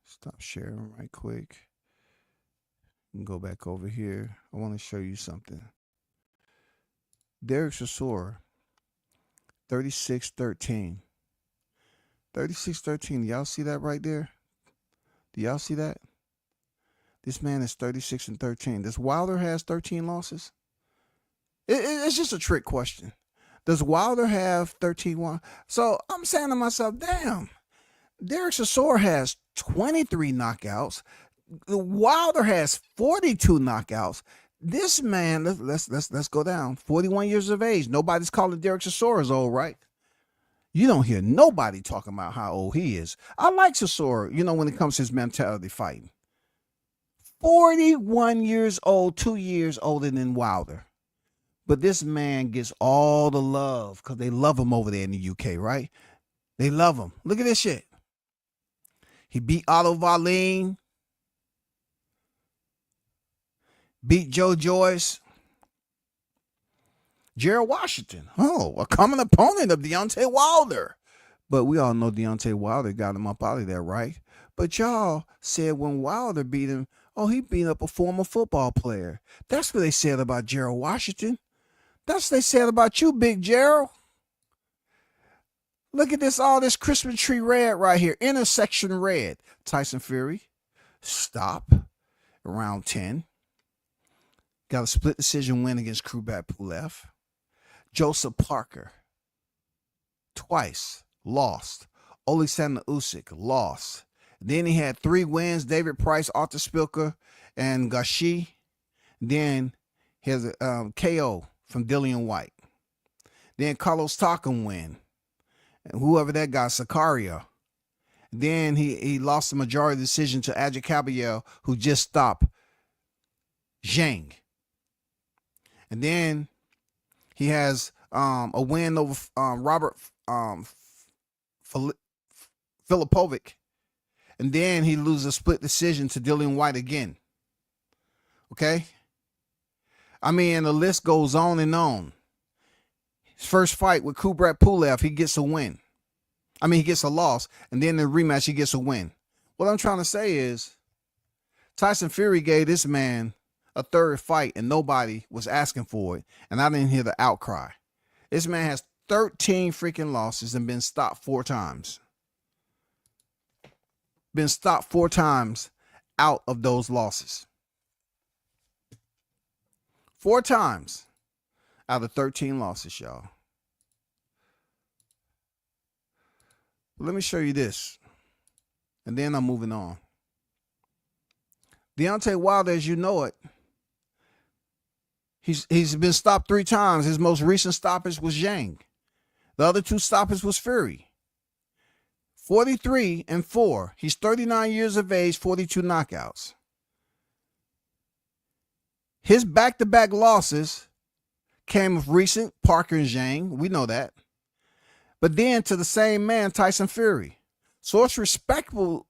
stop sharing right quick and go back over here. I want to show you something. Derek Chisora, 36-13. 36-13. Y'all see that right there? Do y'all see that? This man is 36-13. Does Wilder has 13 losses? It's just a trick question. Does Wilder have 13-1? So I'm saying to myself, damn, Derek Chisora has 23 knockouts. Wilder has 42 knockouts. This man, let's go down. 41 years of age. Nobody's calling Derek Chisora old, right? You don't hear nobody talking about how old he is. I like Chisora, when it comes to his mentality fighting. 41 years old, 2 years older than Wilder. But this man gets all the love because they love him over there in the UK, right? They love him. Look at this shit. He beat Otto Wallin. Beat Joe Joyce. Gerald Washington. Oh, a common opponent of Deontay Wilder. But we all know Deontay Wilder got him up out of there, right? But y'all said when Wilder beat him, oh, he beat up a former football player. That's what they said about Gerald Washington. That's what they said about you, Big Gerald. Look at this, all this Christmas tree red right here. Intersection red. Tyson Fury. Stop. Round 10. Got a split decision win against Beterbiev. Joseph Parker. Twice. Lost. Alexander Usyk. Lost. Then he had 3 wins. David Price, Arthur Spilker, and Gashi. Then he has a KO from Dillian White. Then Carlos Takam win. And whoever that guy, Sicario. Then he lost the majority decision to Adrian Caballero, who just stopped Zhang. And then he has a win over Robert Filipovic. And then he loses a split decision to Dillian White again. Okay? I mean, the list goes on and on. His first fight with Kubrat Pulev, he gets a win. I mean, he gets a loss. And then in the rematch, he gets a win. What I'm trying to say is Tyson Fury gave this man a third fight and nobody was asking for it. And I didn't hear the outcry. This man has 13 freaking losses and been stopped 4 times. Been stopped 4 times out of those losses. 4 times out of 13 losses, y'all. Let me show you this, and then I'm moving on. Deontay Wilder, as you know it, he's been stopped 3 times. His most recent stoppage was Zhang. The other 2 stoppages was Fury. 43-4. He's 39 years of age, 42 knockouts. His back-to-back losses came of recent, Parker and Zhang. We know that. But then to the same man, Tyson Fury. So it's respectable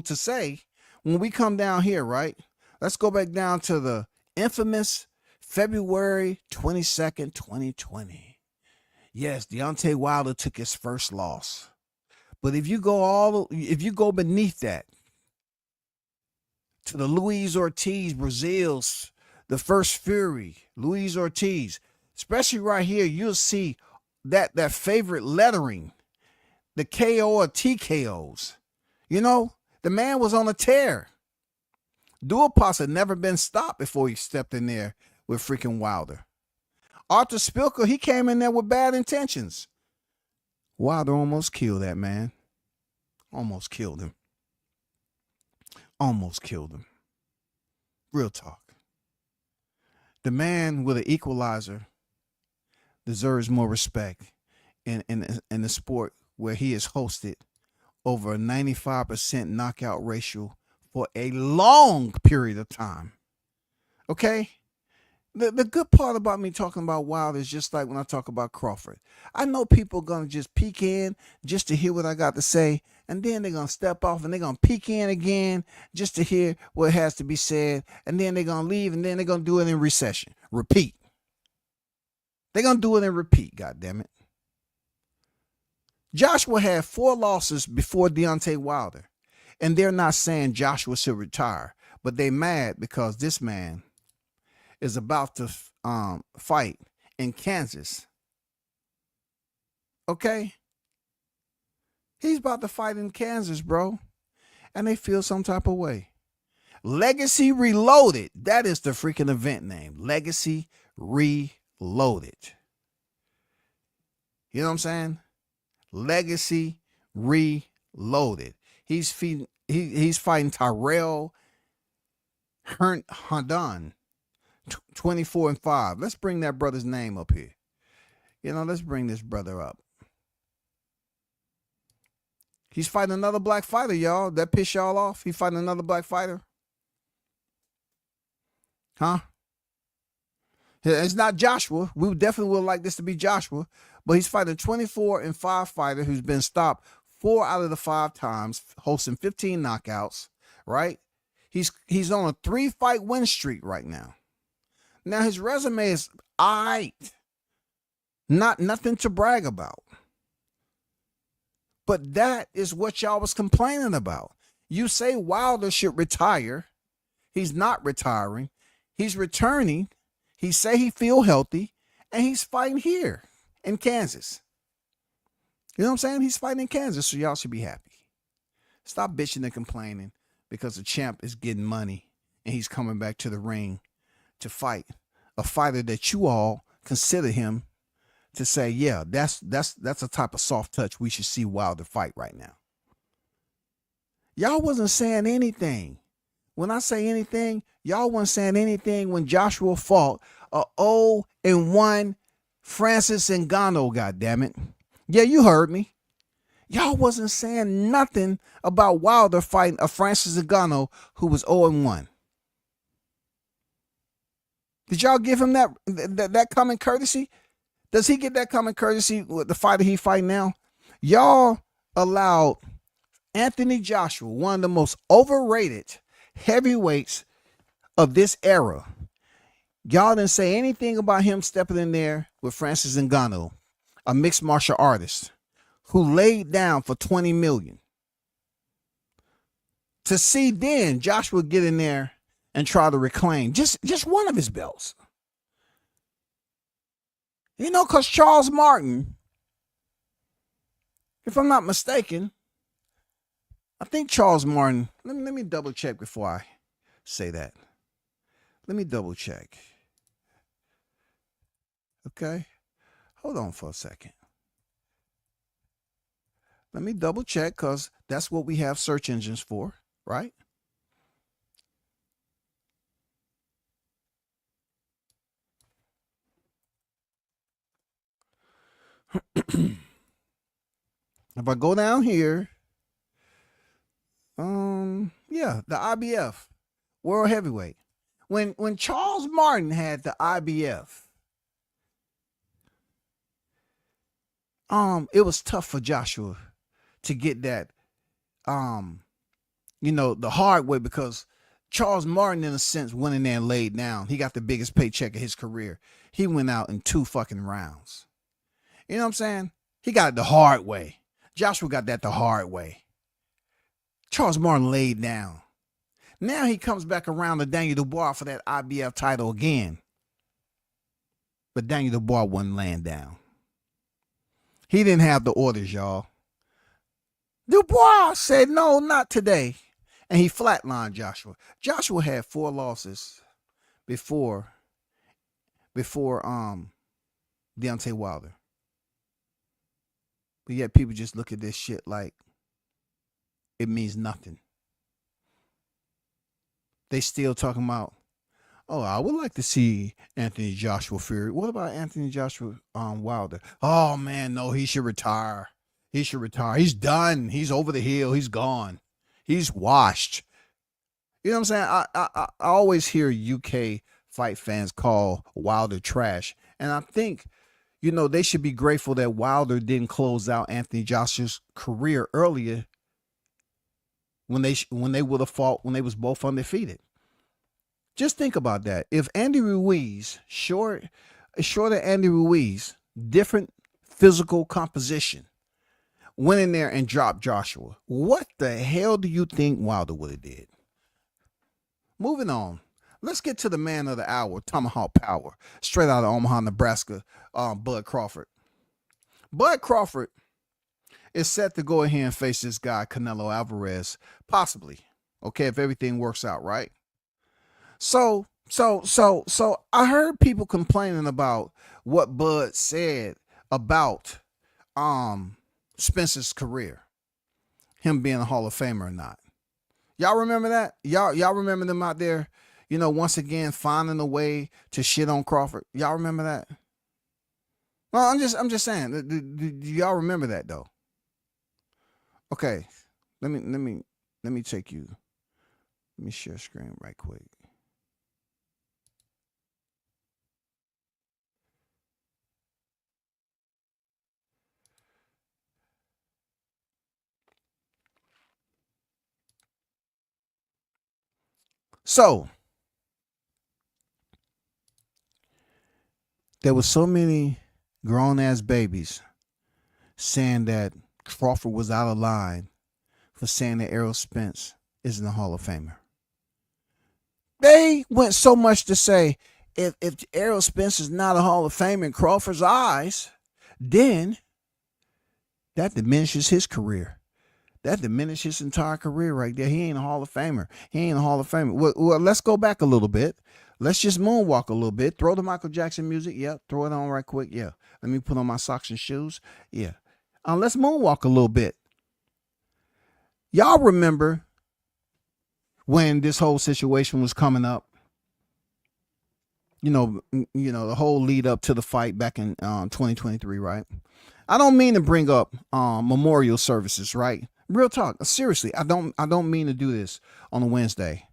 to say, when we come down here, right? Let's go back down to the infamous February 22nd, 2020. Yes, Deontay Wilder took his first loss. But if you go beneath that to the Luis Ortiz, Brazil's, the first Fury, Luis Ortiz, especially right here, you'll see that favorite lettering, the KO or TKOs. You know, the man was on a tear. Duhaupas had never been stopped before he stepped in there with freaking Wilder. Arthur Spilker, he came in there with bad intentions. Wilder almost killed that man. Almost killed him. Almost killed him. Real talk. The man with an equalizer deserves more respect in the sport where he has hosted over a 95% knockout ratio for a long period of time. Okay? The good part about me talking about Wilder is just like when I talk about Crawford. I know people are going to just peek in just to hear what I got to say, and then they're going to step off and they're going to peek in again just to hear what has to be said, and then they're going to leave, and then they're going to do it in recession. Repeat. They're going to do it in repeat, goddammit. Joshua had 4 losses before Deontay Wilder, and they're not saying Joshua should retire, but they mad because this man is about to fight in Kansas. Okay? He's about to fight in Kansas, bro. And they feel some type of way. Legacy Reloaded. That is the freaking event name. Legacy Reloaded. You know what I'm saying? Legacy Reloaded. He's fighting Tyrell Herndon. 24-5. Let's bring that brother's name up here. You know, let's bring this brother up. He's fighting another black fighter, y'all. That piss y'all off? He's fighting another black fighter? Huh? It's not Joshua. We definitely would like this to be Joshua. But he's fighting a 24-5 fighter who's been stopped 4 out of the 5 times, hosting 15 knockouts, right? He's on a 3-fight win streak right now. Now, his resume is all right. Nothing to brag about. But that is what y'all was complaining about. You say Wilder should retire. He's not retiring. He's returning. He say he feel healthy. And he's fighting here in Kansas. You know what I'm saying? He's fighting in Kansas, so y'all should be happy. Stop bitching and complaining because the champ is getting money and he's coming back to the ring to fight a fighter that you all consider him to say, yeah, that's a type of soft touch we should see Wilder fight right now. Y'all wasn't saying anything. When I say anything, y'all wasn't saying anything when Joshua fought a 0-1 Francis Ngannou, goddammit. Yeah, you heard me. Y'all wasn't saying nothing about Wilder fighting a Francis Ngannou who was 0-1. Did y'all give him that common courtesy? Does he get that common courtesy with the fighter he fighting now? Y'all allowed Anthony Joshua, one of the most overrated heavyweights of this era. Y'all didn't say anything about him stepping in there with Francis Ngannou, a mixed martial artist who laid down for $20 million. To see then Joshua get in there and try to reclaim just one of his belts. You know, because Charles Martin, if I'm not mistaken, I think Charles Martin, let me double check before I say that. Let me double check. Okay. Hold on for a second. Let me double check because that's what we have search engines for, right? If I go down here, yeah, the IBF World Heavyweight. When Charles Martin had the IBF, it was tough for Joshua to get that, the hard way, because Charles Martin, in a sense, went in there and laid down. He got the biggest paycheck of his career. He went out in 2 fucking rounds. You know what I'm saying? He got it the hard way. Joshua got that the hard way. Charles Martin laid down. Now he comes back around to Daniel Dubois for that IBF title again. But Daniel Dubois wasn't laying down. He didn't have the orders, y'all. Dubois said, no, not today. And he flatlined Joshua. Joshua had 4 losses before Deontay Wilder. But yet people just look at this shit like it means nothing. They still talking about, oh, I would like to see Anthony Joshua Fury. What about Anthony Joshua Wilder? Oh, man, no, he should retire. He should retire. He's done. He's over the hill. He's gone. He's washed. You know what I'm saying? I always hear UK fight fans call Wilder trash. And I think, they should be grateful that Wilder didn't close out Anthony Joshua's career earlier when they would have fought when they was both undefeated. Just think about that. If Andy Ruiz, shorter Andy Ruiz, different physical composition, went in there and dropped Joshua, what the hell do you think Wilder would have did? Moving on. Let's get to the man of the hour, Tomahawk Power, straight out of Omaha, Nebraska, Bud Crawford. Bud Crawford is set to go ahead and face this guy, Canelo Alvarez, possibly. Okay, if everything works out right. So I heard people complaining about what Bud said about Spencer's career, him being a Hall of Famer or not. Y'all remember that? Y'all remember them out there, once again finding a way to shit on Crawford. Y'all remember that? Well, I'm just saying. Do y'all remember that though? Okay, let me take you. Let me share screen right quick. So there were so many grown ass babies saying that Crawford was out of line for saying that Errol Spence isn't a Hall of Famer. They went so much to say if Errol Spence is not a Hall of Famer in Crawford's eyes, then that diminishes his career. That diminishes his entire career right there. He ain't a Hall of Famer. He ain't a Hall of Famer. Well, let's go back a little bit. Let's just moonwalk a little bit. Throw the Michael Jackson music. Yeah, throw it on right quick. Yeah. Let me put on my socks and shoes. Yeah. Let's moonwalk a little bit. Y'all remember when this whole situation was coming up? The whole lead up to the fight back in 2023, right? I don't mean to bring up memorial services, right? Real talk. Seriously, I don't mean to do this on a Wednesday.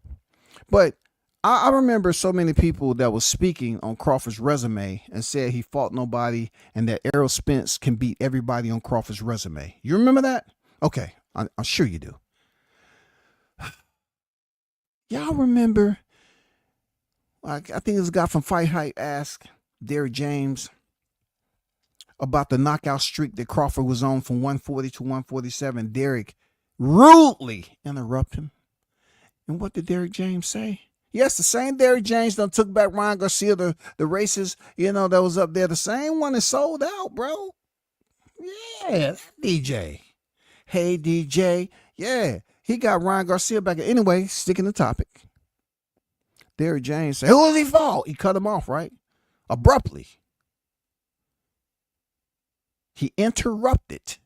But I remember so many people that was speaking on Crawford's resume and said he fought nobody and that Errol Spence can beat everybody on Crawford's resume. You remember that? Okay, I'm sure you do. Y'all remember, I think this guy from Fight Hype asked Derrick James about the knockout streak that Crawford was on from 140 to 147. Derrick rudely interrupted him. And what did Derrick James say? Yes, the same Derrick James done took back Ryan Garcia, the races, that was up there. The same one that sold out, bro. Yeah, DJ. Hey, DJ. Yeah, he got Ryan Garcia back. Anyway, sticking the topic. Derrick James said, who was he fought? He cut him off, right? Abruptly. He interrupted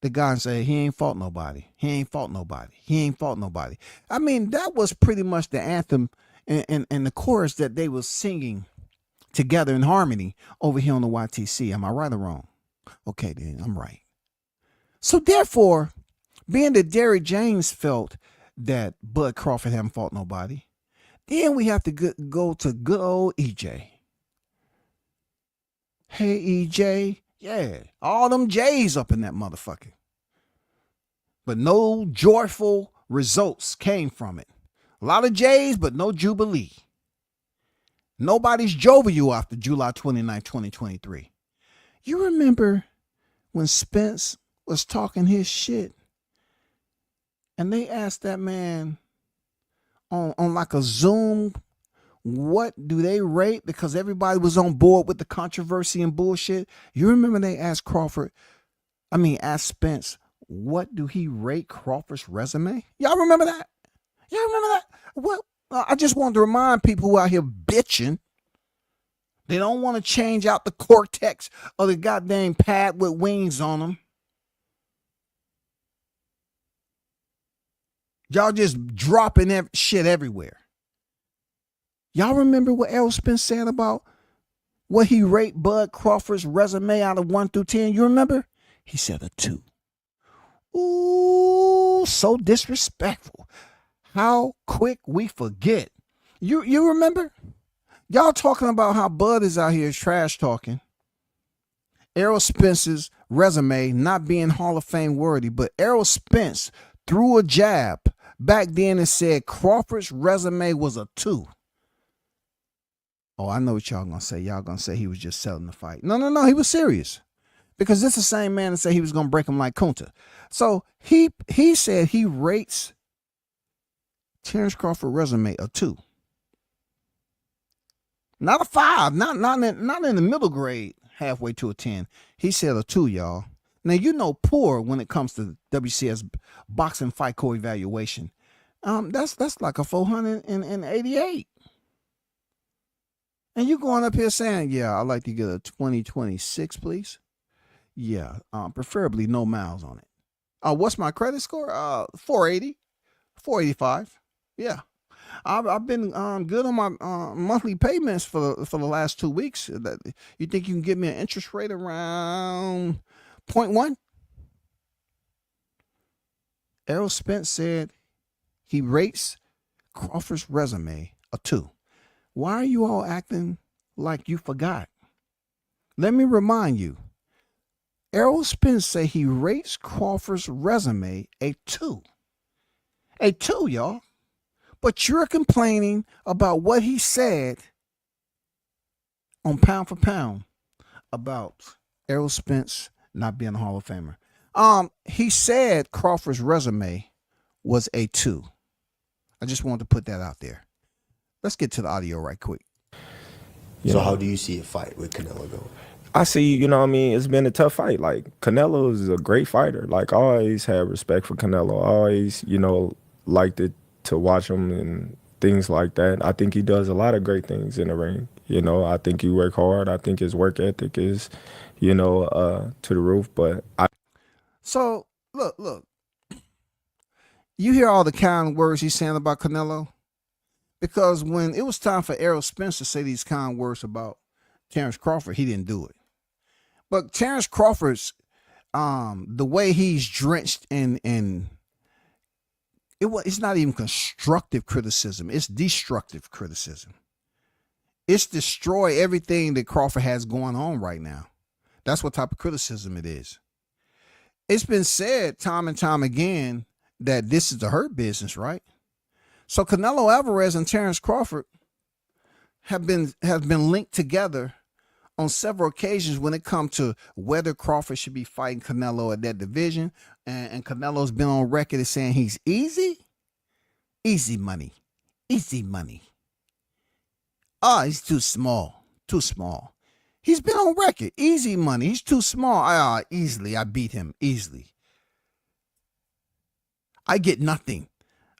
the guy and said, he ain't fought nobody. He ain't fought nobody. He ain't fought nobody. I mean, that was pretty much the anthem and the chorus that they was singing together in harmony over here on the YTC. Am I right or wrong? Okay, then I'm right. So therefore, being that Derrick James felt that Bud Crawford hadn't fought nobody, then we have to go to good old EJ. Hey, EJ. Yeah, all them J's up in that motherfucker. But no joyful results came from it. A lot of J's, but no Jubilee. Nobody's jovial after July 29, 2023. You remember when Spence was talking his shit and they asked that man on like a Zoom, what do they rate? Because everybody was on board with the controversy and bullshit. You remember they asked Spence, what do he rate Crawford's resume? Y'all remember that? Y'all remember that? What? I just wanted to remind people who out here bitching. They don't want to change out the cortex of the goddamn pad with wings on them. Y'all just dropping shit everywhere. Y'all remember what Errol Spence said about what he rate Bud Crawford's resume out of 1 through 10? You remember? He said a 2. Ooh, so disrespectful. How quick we forget. You remember? Y'all talking about how Bud is out here trash talking. Errol Spence's resume not being Hall of Fame worthy, but Errol Spence threw a jab back then and said Crawford's resume was a 2. Oh, I know what y'all gonna say. Y'all gonna say he was just selling the fight. No, he was serious. Because this is the same man that said he was gonna break him like Kunta. So he said he rates Terrence Crawford resume a 2. Not a 5, not in the middle grade, halfway to a 10. He said a 2, y'all. Now you know poor when it comes to WCS boxing fight co-evaluation. That's like a 488. And you going up here saying, yeah, I'd like to get a 2026, please. Yeah, preferably no miles on it. What's my credit score? 480, 485. Yeah. I've been good on my monthly payments for the last 2 weeks. You think you can give me an interest rate around 0.1? Errol Spence said he rates Crawford's resume a 2. Why are you all acting like you forgot? Let me remind you. Errol Spence say he rates Crawford's resume a 2. A 2, y'all. But you're complaining about what he said on Pound for Pound about Errol Spence not being a Hall of Famer. He said Crawford's resume was a 2. I just wanted to put that out there. Let's get to the audio right quick. So how do you see a fight with Canelo going? I see, it's been a tough fight. Like, Canelo is a great fighter. Like, I always had respect for Canelo. I always, liked it to watch him and things like that. I think he does a lot of great things in the ring. I think he work hard. I think his work ethic is, to the roof. But So, look. You hear all the kind words he's saying about Canelo? Because when it was time for Errol Spence to say these kind words about Terrence Crawford, he didn't do it. But Terrence Crawford's, the way he's drenched in it's not even constructive criticism. It's destructive criticism. It's destroy everything that Crawford has going on right now. That's what type of criticism it is. It's been said time and time again that this is the hurt business, right? So Canelo Alvarez and Terrence Crawford have been linked together on several occasions when it comes to whether Crawford should be fighting Canelo at that division. And Canelo's been on record as saying he's easy money. He's too small. He's been on record, easy money. He's too small. Easily, I beat him easily. I get nothing.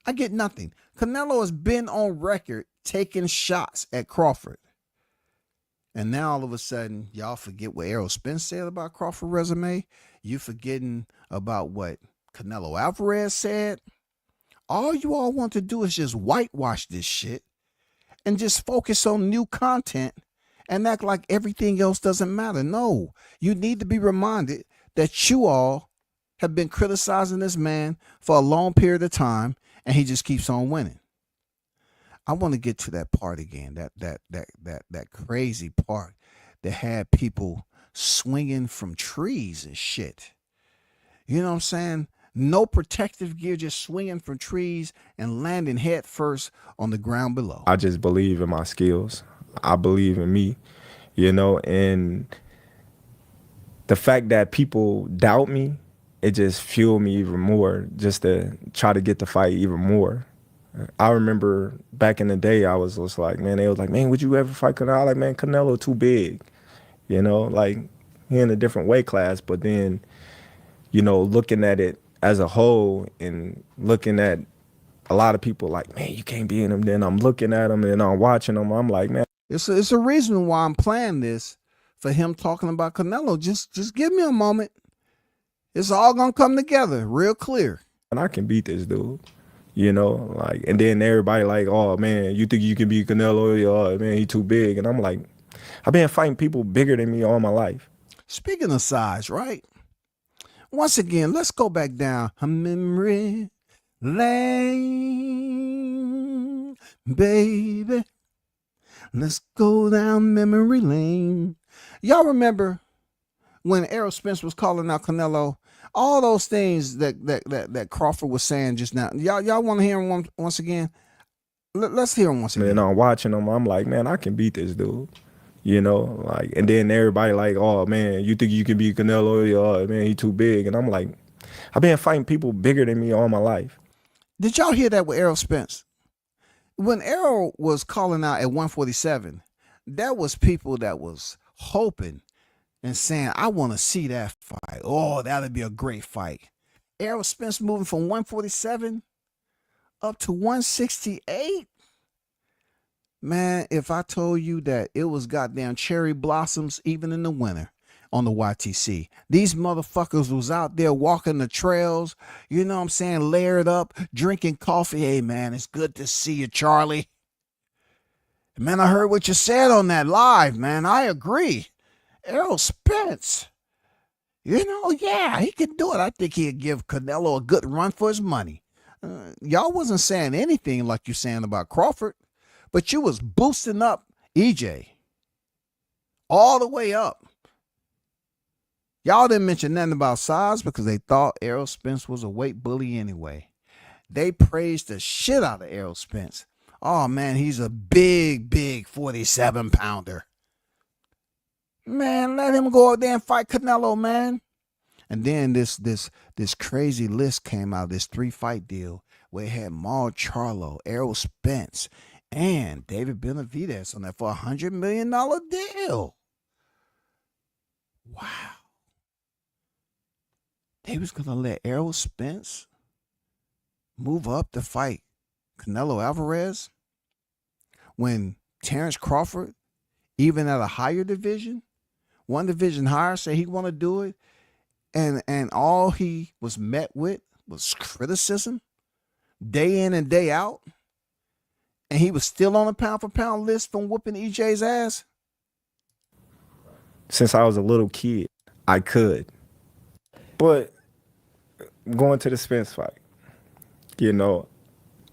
Canelo has been on record taking shots at Crawford. And now all of a sudden, y'all forget what Errol Spence said about Crawford resume. You forgetting about what Canelo Alvarez said. All you all want to do is just whitewash this shit and just focus on new content and act like everything else doesn't matter. No, you need to be reminded that you all have been criticizing this man for a long period of time, and he just keeps on winning. I want to get to that part again, that crazy part that had people swinging from trees and shit. You know what I'm saying? No protective gear, just swinging from trees and landing head first on the ground below. I just believe in my skills. I believe in me, and the fact that people doubt me, it just fueled me even more just to try to get the fight even more. I remember back in the day, I was just like, man, they was like, man, would you ever fight Canelo? I was like, man, Canelo too big, like he in a different weight class. But then, looking at it as a whole and looking at a lot of people like, man, you can't be in him. Then I'm looking at him and I'm watching him. I'm like, man. It's a reason why I'm playing this, for him talking about Canelo. Just give me a moment. It's all going to come together real clear. And I can beat this dude. And then everybody like, oh man, you think you can beat Canelo? Oh man, he too big. And I'm like, I've been fighting people bigger than me all my life. Speaking of size, right? Once again, let's go back down a memory lane, baby. Let's go down memory lane. Y'all remember when Errol Spence was calling out Canelo? All those things that Crawford was saying just now. Y'all want to hear him once again? Let's hear him once again. And I'm watching him. I'm like, man, I can beat this dude. And then everybody like, oh man, you think you can beat Canelo? Oh man, he too big. And I'm like, I've been fighting people bigger than me all my life. Did y'all hear that with Errol Spence? When Errol was calling out at 147, that was people that was hoping and saying, I want to see that fight. Oh, that'd be a great fight. Errol Spence moving from 147 up to 168. Man, if I told you that it was goddamn cherry blossoms even in the winter on the YTC. These motherfuckers was out there walking the trails, you know what I'm saying, layered up, drinking coffee. Hey, man, it's good to see you, Charlie. Man, I heard what you said on that live, man. I agree. Errol Spence, yeah, he can do it. I think he'd give Canelo a good run for his money. Y'all wasn't saying anything like you saying about Crawford, but you was boosting up EJ all the way up. Y'all didn't mention nothing about size because they thought Errol Spence was a weight bully anyway. They praised the shit out of Errol Spence. Oh, man, he's a big 47-pounder. Man, let him go out there and fight Canelo, man. And then this crazy list came out, this 3-fight deal where it had Maul Charlo, Errol Spence, and David Benavidez on that for $100 million deal. Wow. They was going to let Errol Spence move up to fight Canelo Alvarez when Terrence Crawford, even at a higher division, one division higher, said he want to do it, and all he was met with was criticism day in and day out, and he was still on a pound-for-pound list from whooping EJ's ass? Since I was a little kid, I could. But going to the Spence fight,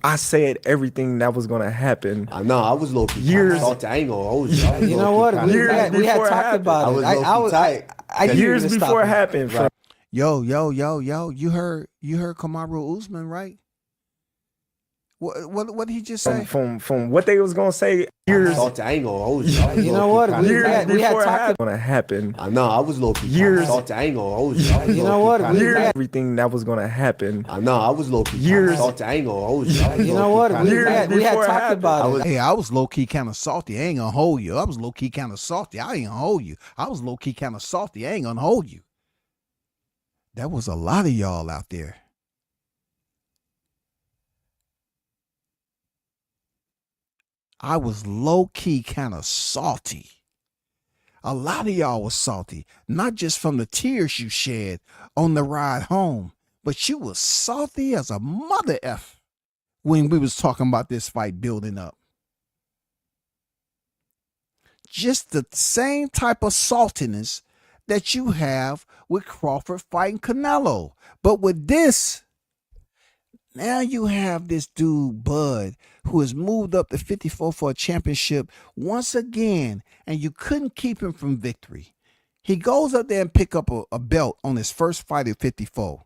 I said everything that was going to happen. No, I was low-key years. I ain't gonna hold you. You know what? We had talked about it. I was tight. Years before it happened. Right. Yo. You heard Kamaru Usman, right? What did he just say? From what they was gonna say years. I ain't gonna hold you. You know what? We had talked gonna happen. No, I was low-key years. I ain't gonna hold you. You know what? Everything that was gonna happen. No, I was low-key years. I ain't gonna hold you. You know what? We had talked about it. Hey, I was low-key kind of salty. I ain't gonna hold you. I was low-key kind of salty. I ain't gonna hold you. I was low-key kind of salty. I ain't gonna hold you. That was a lot of y'all out there. I was low-key kind of salty. A lot of y'all was salty, not just from the tears you shed on the ride home, but you was salty as a mother F when we was talking about this fight building up. Just the same type of saltiness that you have with Crawford fighting Canelo. But with this, now you have this dude, Bud, who has moved up to 54 for a championship once again, and you couldn't keep him from victory. He goes up there and pick up a belt on his first fight at 54.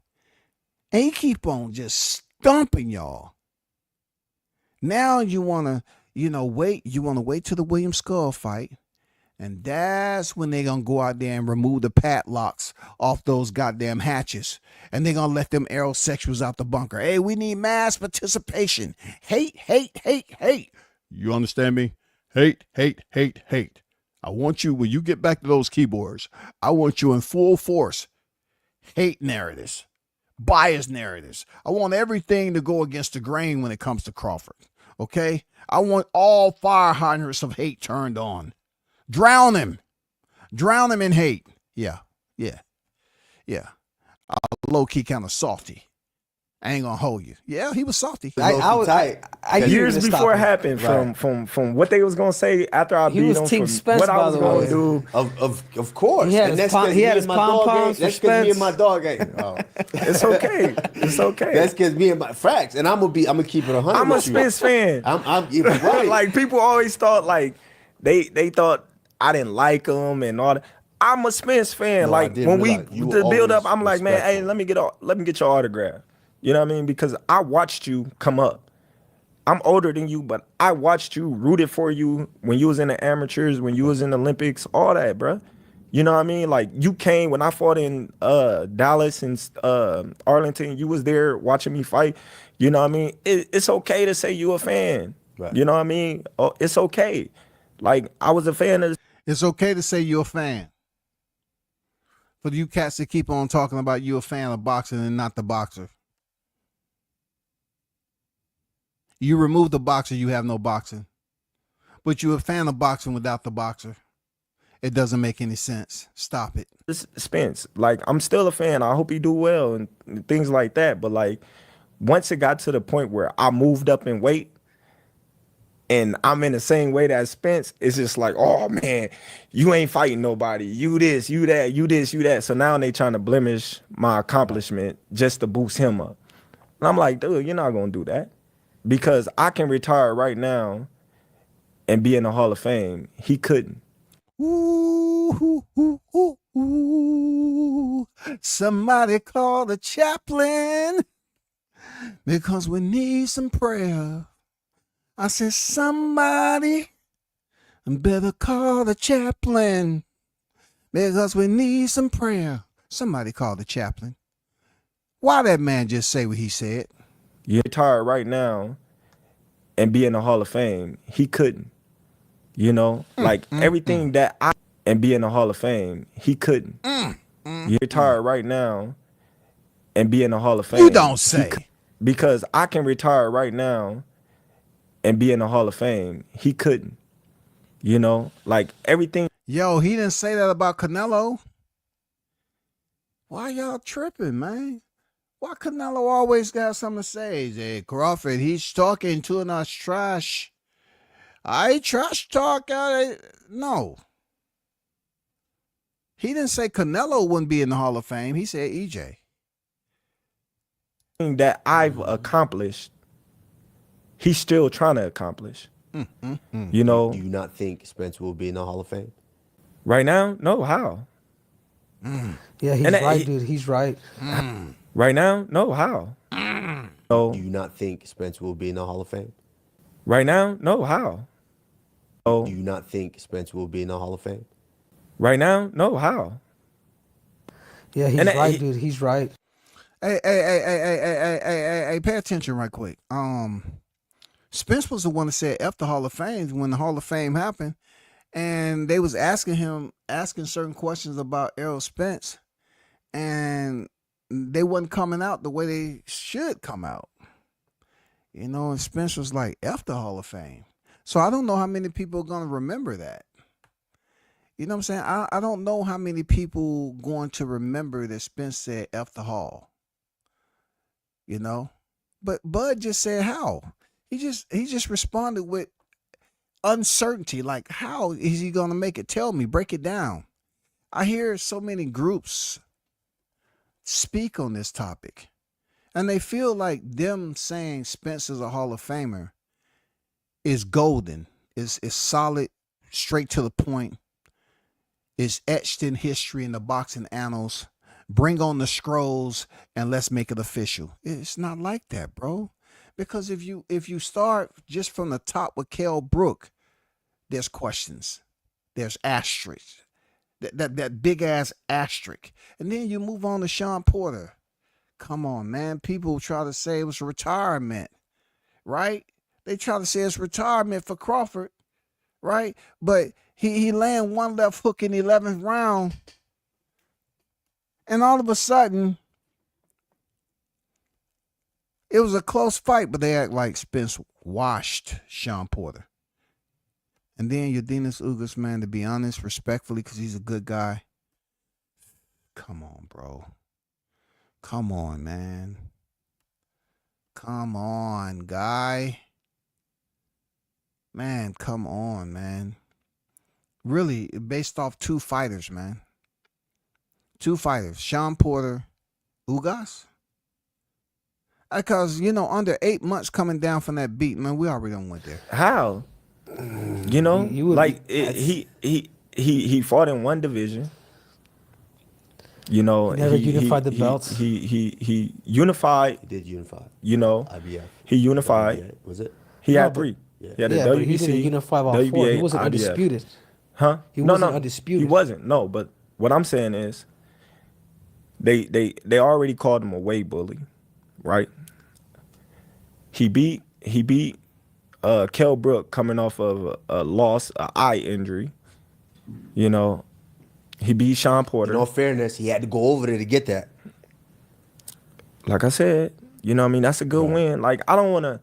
And he keep on just stomping y'all. Now you want to, wait. You want to wait till the William Skull fight. And that's when they're going to go out there and remove the padlocks off those goddamn hatches. And they're going to let them aerosexuals out the bunker. Hey, we need mass participation. Hate, hate, hate, hate. You understand me? Hate, hate, hate, hate. I want you, when you get back to those keyboards, I want you in full force. Hate narratives. Bias narratives. I want everything to go against the grain when it comes to Crawford. Okay? I want all fire hydrants of hate turned on. Drown him. Drown him in hate. Yeah. Low-key kind of salty. I ain't gonna hold you. Yeah, he was salty. I years before it happened, from what they was gonna say after I beat him, from Spence, what I was gonna do. Of course. He had his pom-poms for That's because me and Spence. my dog ain't. Oh. It's okay. It's okay. That's because me and my facts, and I'm gonna keep it 100. I'm a Spence fan. I'm right. Like people always thought like they thought I didn't like him and all that. I'm a Spence fan. No, like when we the build up, I'm like, man, hey, respectful. let me get your autograph. You know what I mean? Because I watched you come up. I'm older than you, but I watched you, rooted for you when you was in the amateurs, when you was in the Olympics, all that, bro. You know what I mean? Like you came when I fought in Dallas and Arlington. You was there watching me fight. You know what I mean? It's okay to say you a fan. Right. You know what I mean? Oh, it's okay. Like I was a fan of. It's okay to say you're a fan. For you cats that keep on talking about you a fan of boxing and not the boxer. You remove the boxer, you have no boxing. But you're a fan of boxing without the boxer. It doesn't make any sense. Stop it. Spence, like I'm still a fan. I hope he do well and things like that. But like once it got to the point where I moved up in weight and I'm in the same weight as Spence, it's just like, oh man, you ain't fighting nobody. You this, you that, you this, you that. So now they trying to blemish my accomplishment just to boost him up. And I'm like, dude, you're not gonna do that. Because I can retire right now and be in the Hall of Fame. He couldn't. Ooh, ooh, ooh, ooh. Somebody call the chaplain because we need some prayer. I said, somebody better call the chaplain because we need some prayer. Somebody call the chaplain. Why that man just say what he said? You retire right now and be in the Hall of Fame. He couldn't. You know, everything that I and be in the Hall of Fame. He couldn't. You retire right now and be in the Hall of Fame. You don't say. Because I can retire right now and be in the Hall of Fame. He couldn't. You know, like everything. Yo, he didn't say that about Canelo. Why y'all tripping, man? Why Canelo always got something to say? Hey, Crawford, he's talking to us trash. I trash talk. No. He didn't say Canelo wouldn't be in the Hall of Fame. He said EJ. That I've accomplished, he's still trying to accomplish. You know? Do you not think Spence will be in the Hall of Fame? Right now? No, how? Yeah, he's right, dude. He's right. Right now? No, how? So, Do you not think Spence will be in the Hall of Fame? right now? No, how? Do you not think Spence will be in the Hall of Fame? Right now? No, how? Yeah, he's right, dude. He's right. Hey, pay attention right quick. Spence was the one that said F the Hall of Fame when the Hall of Fame happened. And they was asking certain questions about Errol Spence. And they wasn't coming out the way they should come out. You know, and Spence was like, F the Hall of Fame. So I don't know how many people are going to remember that. You know what I'm saying? I don't know how many people going to remember that Spence said F the Hall. You know? But Bud just said how. He just responded with uncertainty. Like, how is he gonna make it? Tell me, break it down. I hear so many groups speak on this topic. And they feel like them saying Spence is a Hall of Famer is golden, is solid, straight to the point, is etched in history in the boxing annals. Bring on the scrolls and let's make it official. It's not like that, bro. Because if you start just from the top with Kell Brook, there's questions. There's asterisks. That big ass asterisk. And then you move on to Sean Porter. Come on, man. People try to say it was retirement, right? They try to say it's retirement for Crawford, right? But he landed one left hook in the 11th round. And all of a sudden, it was a close fight, but they act like Spence washed Sean Porter. And then Yordenis Ugas, man, to be honest, respectfully, because he's a good guy. Come on, bro. Come on, man. Come on, guy. Man, come on, man. Really, based off two fighters, man. Two fighters, Sean Porter, Ugas. Because, under 8 months coming down from that beat, man, we already done went there. How? He fought in one division. Never unified the belts. He unified. He did unify. IBF. He unified. WBA, was it? He had three. Yeah. He had the Yeah, WBC, but he didn't unify all WBA, four. He wasn't IBF. undisputed. Huh? He wasn't undisputed. He wasn't. No, but what I'm saying is, they already called him a weight bully, right? He beat Kell Brook coming off of a loss, an eye injury. He beat Sean Porter. In all fairness, he had to go over there to get that. Like I said, that's a good win. Like, I don't want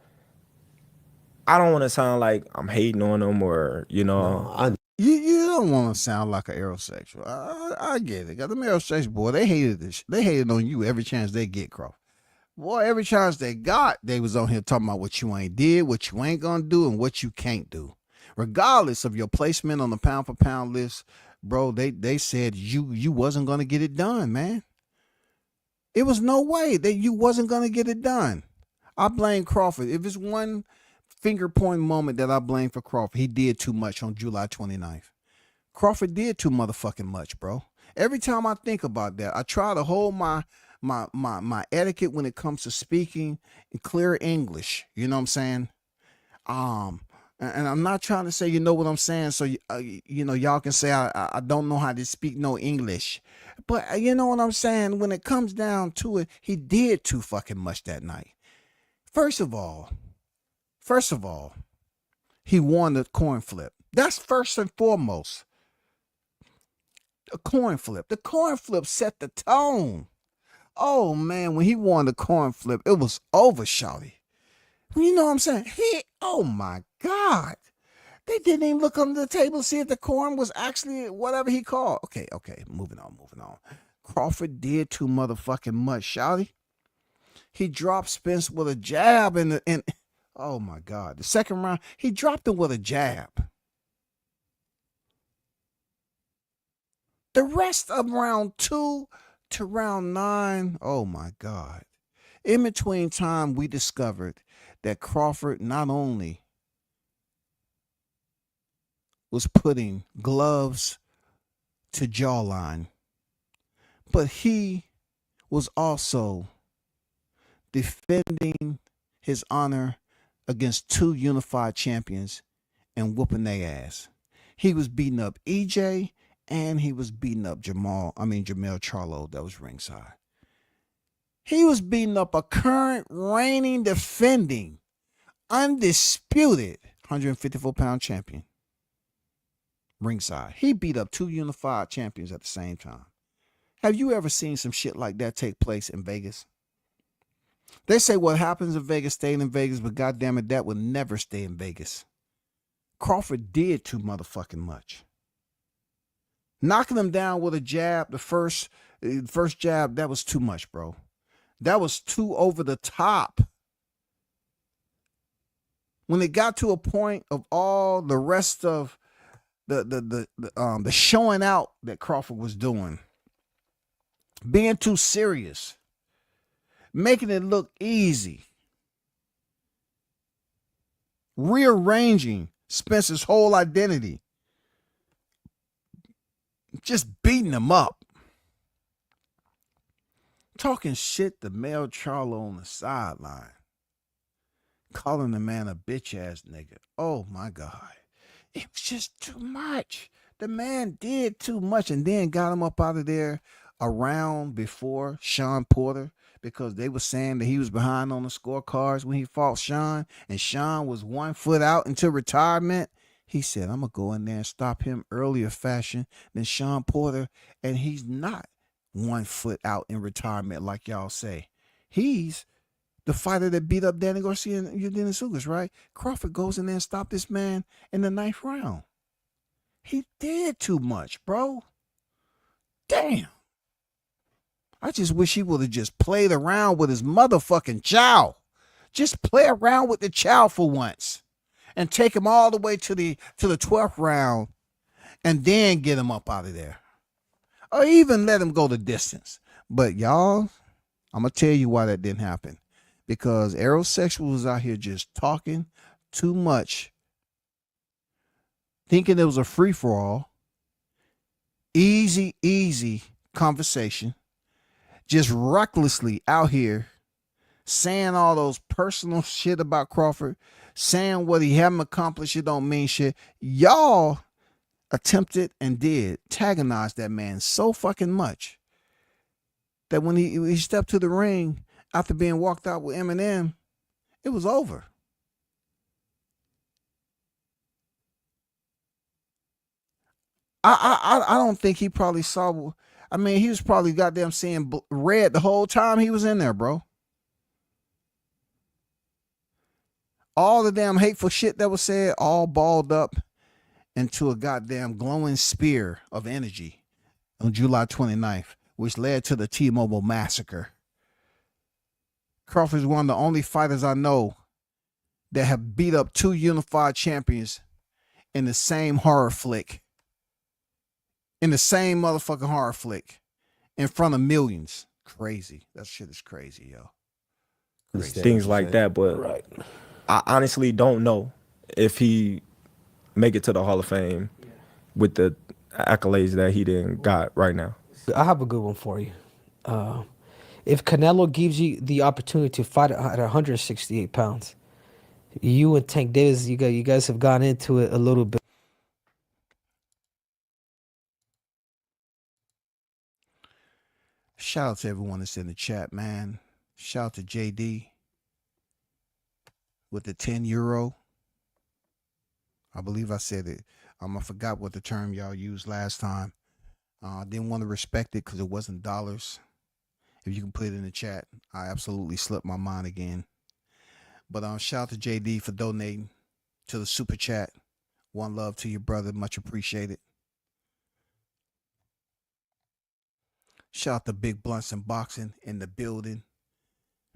to sound like I'm hating on him or, No, You don't want to sound like an aerosexual. I get it. Got them aerosexual, boy, they hated this. They hated on you every chance they get, Crawford. Boy, every chance they got, they was on here talking about what you ain't did, what you ain't gonna do, and what you can't do. Regardless of your placement on the pound for pound list, bro, they said you wasn't gonna get it done, man. It was no way that you wasn't gonna get it done. I blame Crawford. If it's one finger point moment that I blame for Crawford, he did too much on July 29th. Crawford did too motherfucking much, bro. Every time I think about that, I try to hold my etiquette when it comes to speaking in clear English. You know what I'm saying? And I'm not trying to say you know what I'm saying, so y'all can say I don't know how to speak no English, but you know what I'm saying. When it comes down to it, he did too fucking much that night. First of all, he won the coin flip. That's first and foremost. A coin flip. The coin flip set the tone. Oh, man, when he won the coin flip, it was over, shawty. You know what I'm saying? Oh, my God. They didn't even look under the table to see if the coin was actually whatever he called. Okay, moving on. Crawford did too motherfucking much, shawty. He dropped Spence with a jab and oh, my God. The second round, he dropped him with a jab. The rest of round 2 to round 9, oh my God. In between time, we discovered that Crawford not only was putting gloves to jawline, but he was also defending his honor against two unified champions and whooping their ass. He was beating up EJ and he was beating up Jamel Charlo that was ringside. He was beating up a current reigning, defending, undisputed 154-pound champion ringside. He beat up two unified champions at the same time. Have you ever seen some shit like that take place in Vegas? They say what happens in Vegas stayed in Vegas, but goddamn it, that would never stay in Vegas. Crawford did too motherfucking much. Knocking him down with a jab, the first jab, that was too much, bro. That was too over the top. When it got to a point of all the rest of the showing out that Crawford was doing, being too serious, making it look easy, rearranging Spencer's whole identity, just beating him up, talking shit to Mel Charlo on the sideline, calling the man a bitch ass nigga. Oh my God. It was just too much. The man did too much, and then got him up out of there a round before Sean Porter, because they were saying that he was behind on the scorecards when he fought Sean, and Sean was 1 foot out into retirement. He said, I'm going to go in there and stop him earlier fashion than Sean Porter, and he's not 1 foot out in retirement like y'all say. He's the fighter that beat up Danny Garcia and Eugene Sugas, right? Crawford goes in there and stopped this man in the 9th round. He did too much, bro. Damn. I just wish he would have just played around with his motherfucking chow. Just play around with the chow for once and take him all the way to the 12th round and then get him up out of there. Or even let him go the distance. But y'all, I'm going to tell you why that didn't happen. Because Aerosexual was out here just talking too much, thinking it was a free-for-all, easy conversation, just recklessly out here saying all those personal shit about Crawford, saying what he haven't accomplished, it don't mean shit. Y'all attempted and did antagonize that man so fucking much that when he stepped to the ring after being walked out with Eminem, it was over. I don't think he probably saw. I mean, he was probably goddamn seeing red the whole time he was in there, bro. All the damn hateful shit that was said, all balled up into a goddamn glowing spear of energy on July 29th, which led to the T-Mobile massacre. Crawford is one of the only fighters I know that have beat up 2 unified champions in the same horror flick. In the same motherfucking horror flick. In front of millions. Crazy. That shit is crazy, yo. Crazy. Things like that, but right. I honestly don't know if he make it to the Hall of Fame with the accolades that he didn't got right now. I have a good one for you. If Canelo gives you the opportunity to fight at 168 pounds, you and Tank Davis, you guys have gone into it a little bit. Shout out to everyone that's in the chat, man. Shout out to JD with the 10 euro. I believe I said it. I forgot what the term y'all used last time. I didn't want to respect it because it wasn't dollars. If you can put it in the chat, I absolutely slipped my mind again. But shout out to JD for donating to the super chat. One love to your brother. Much appreciated. Shout out to Big Blunts and Boxing in the building.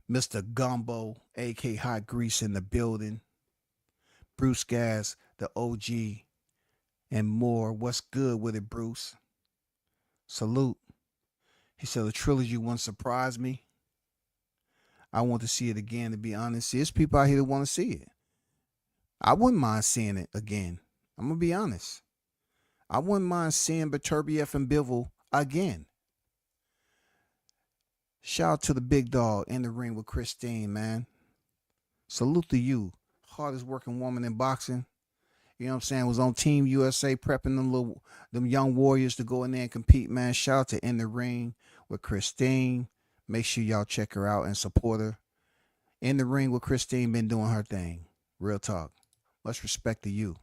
Mr. Gumbo, AK Hot Grease in the building. Bruce Gas, the OG, and more. What's good with it, Bruce? Salute. He said, the trilogy won't surprise me. I want to see it again, to be honest. There's people out here that want to see it. I wouldn't mind seeing it again. I'm going to be honest. I wouldn't mind seeing Beterbiev and Bivol again. Shout out to the big dog in the ring with Christine, man. Salute to you. Hardest working woman in boxing. You know what I'm saying? Was on Team USA prepping them young warriors to go in there and compete, man. Shout out to In the Ring with Christine. Make sure y'all check her out and support her. In the Ring with Christine been doing her thing. Real talk. Much respect to you.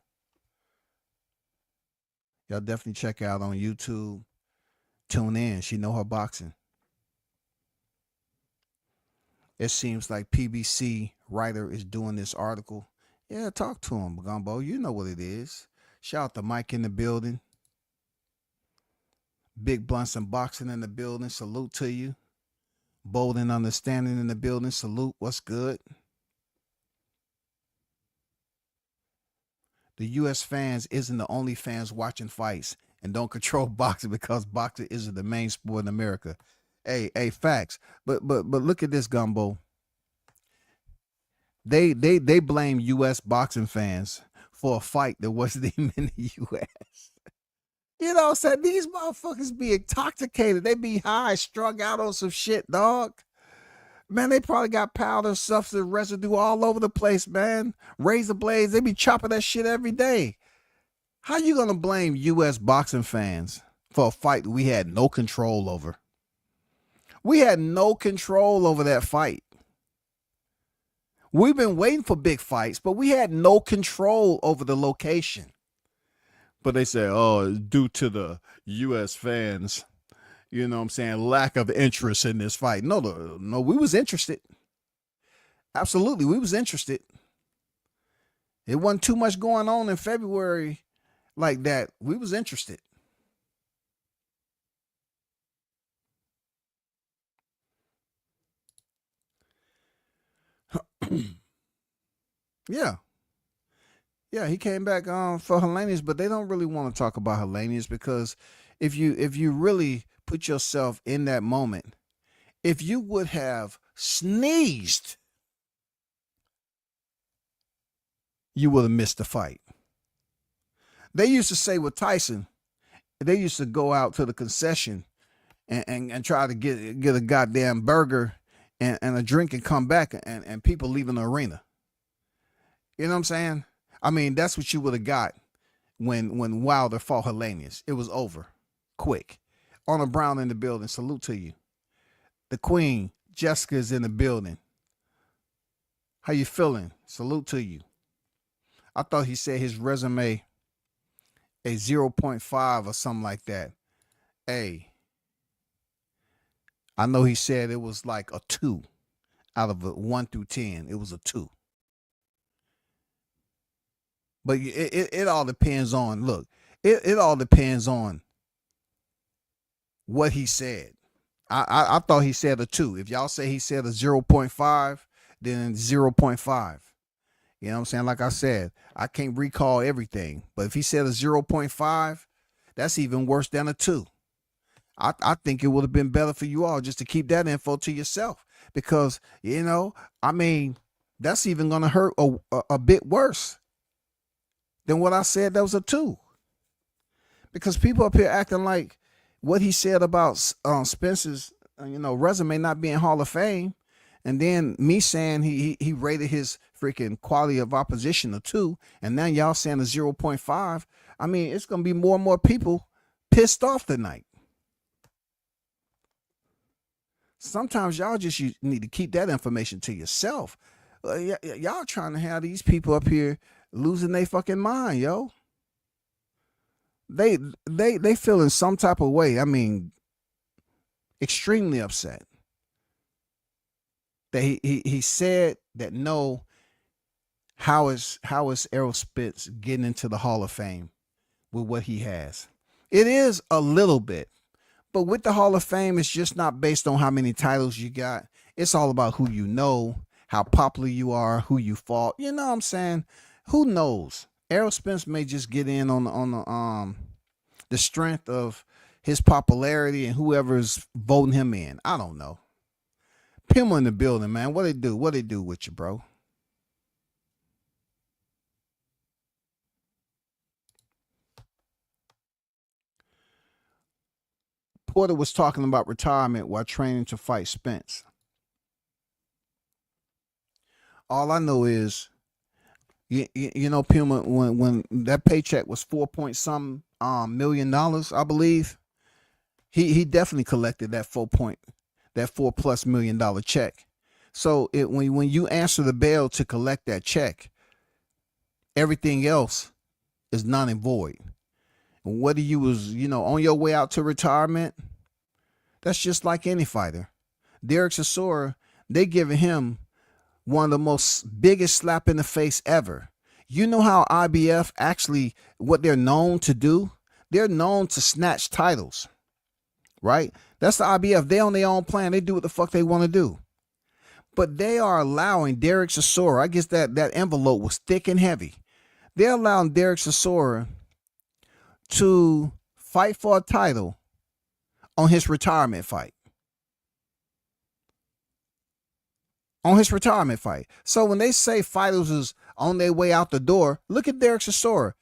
Y'all definitely check her out on YouTube. Tune in. She know her boxing. It seems like PBC writer is doing this article. Yeah, talk to him, Gumbo. You know what it is. Shout out to Mike in the building. Big Blunts and Boxing in the building. Salute to you. Bold and Understanding in the building. Salute. What's good? The U.S. fans isn't the only fans watching fights and don't control boxing because boxing isn't the main sport in America. Hey, facts. But look at this, Gumbo. They blame U.S. boxing fans for a fight that wasn't even in the U.S. You know what I'm saying? These motherfuckers be intoxicated. They be high, strung out on some shit, dog. Man, they probably got powder, substance, residue all over the place, man. Razor blades, they be chopping that shit every day. How you gonna blame U.S. boxing fans for a fight we had no control over? We had no control over that fight. We've been waiting for big fights, but we had no control over the location. But they say, oh, due to the U.S. fans, you know what I'm saying, lack of interest in this fight. No, we was interested. Absolutely, we was interested. It wasn't too much going on in February like that. We was interested. Yeah, he came back for Hellenius, but they don't really want to talk about Hellenius because if you really put yourself in that moment, if you would have sneezed, you would have missed the fight. They used to say with Tyson, they used to go out to the concession and try to get a goddamn burger and a drink and come back and people leaving the arena. You know what I'm saying? I mean, that's what you would have got when Wilder fought Hellenius. It was over. Quick. Arnold Brown in the building. Salute to you. The Queen, Jessica, is in the building. How you feeling? Salute to you. I thought he said his resume a 0.5 or something like that. Hey, I know he said it was like a 2 out of a 1 through 10. It was a 2. But it all depends on, look, it all depends on what he said. I thought he said a 2. If y'all say he said a 0.5, then 0.5. You know what I'm saying? Like I said, I can't recall everything. But if he said a 0.5, that's even worse than a 2. I think it would have been better for you all just to keep that info to yourself. Because, you know, I mean, that's even going to hurt a bit worse than what I said that was a 2. Because people up here acting like what he said about Spencer's, resume not being Hall of Fame, and then me saying he rated his freaking quality of opposition a 2, and now y'all saying a 0.5. I mean, it's going to be more and more people pissed off tonight. Sometimes y'all just need to keep that information to yourself. Y'all trying to have these people up here losing their fucking mind, yo. They feel in some type of way. I mean, extremely upset that he said that no. How is Errol Spence getting into the Hall of Fame with what he has? It is a little bit, but with the Hall of Fame, it's just not based on how many titles you got. It's all about who you know, how popular you are, who you fought. You know what I'm saying? Who knows? Errol Spence may just get in on the strength of his popularity and whoever's voting him in. I don't know. Pimble in the building, man. What they do? What they do with you, bro? Porter was talking about retirement while training to fight Spence. All I know is, you know, Puma, when that paycheck was $4 million, I believe, he definitely collected that $4+ million check. So when you answer the bell to collect that check, everything else is non and void. Whether you was, on your way out to retirement, that's just like any fighter. Derek Chisora, they giving him one of the most biggest slap in the face ever. You know how IBF actually, what they're known to do? They're known to snatch titles. right? That's the IBF. They on their own plan. They do what the fuck they want to do. But they are allowing Derek Chisora, I guess that envelope was thick and heavy. They're allowing Derek Chisora to fight for a title on his retirement fight. On his retirement fight. So when they say fighters is on their way out the door, look at Derek Chisora.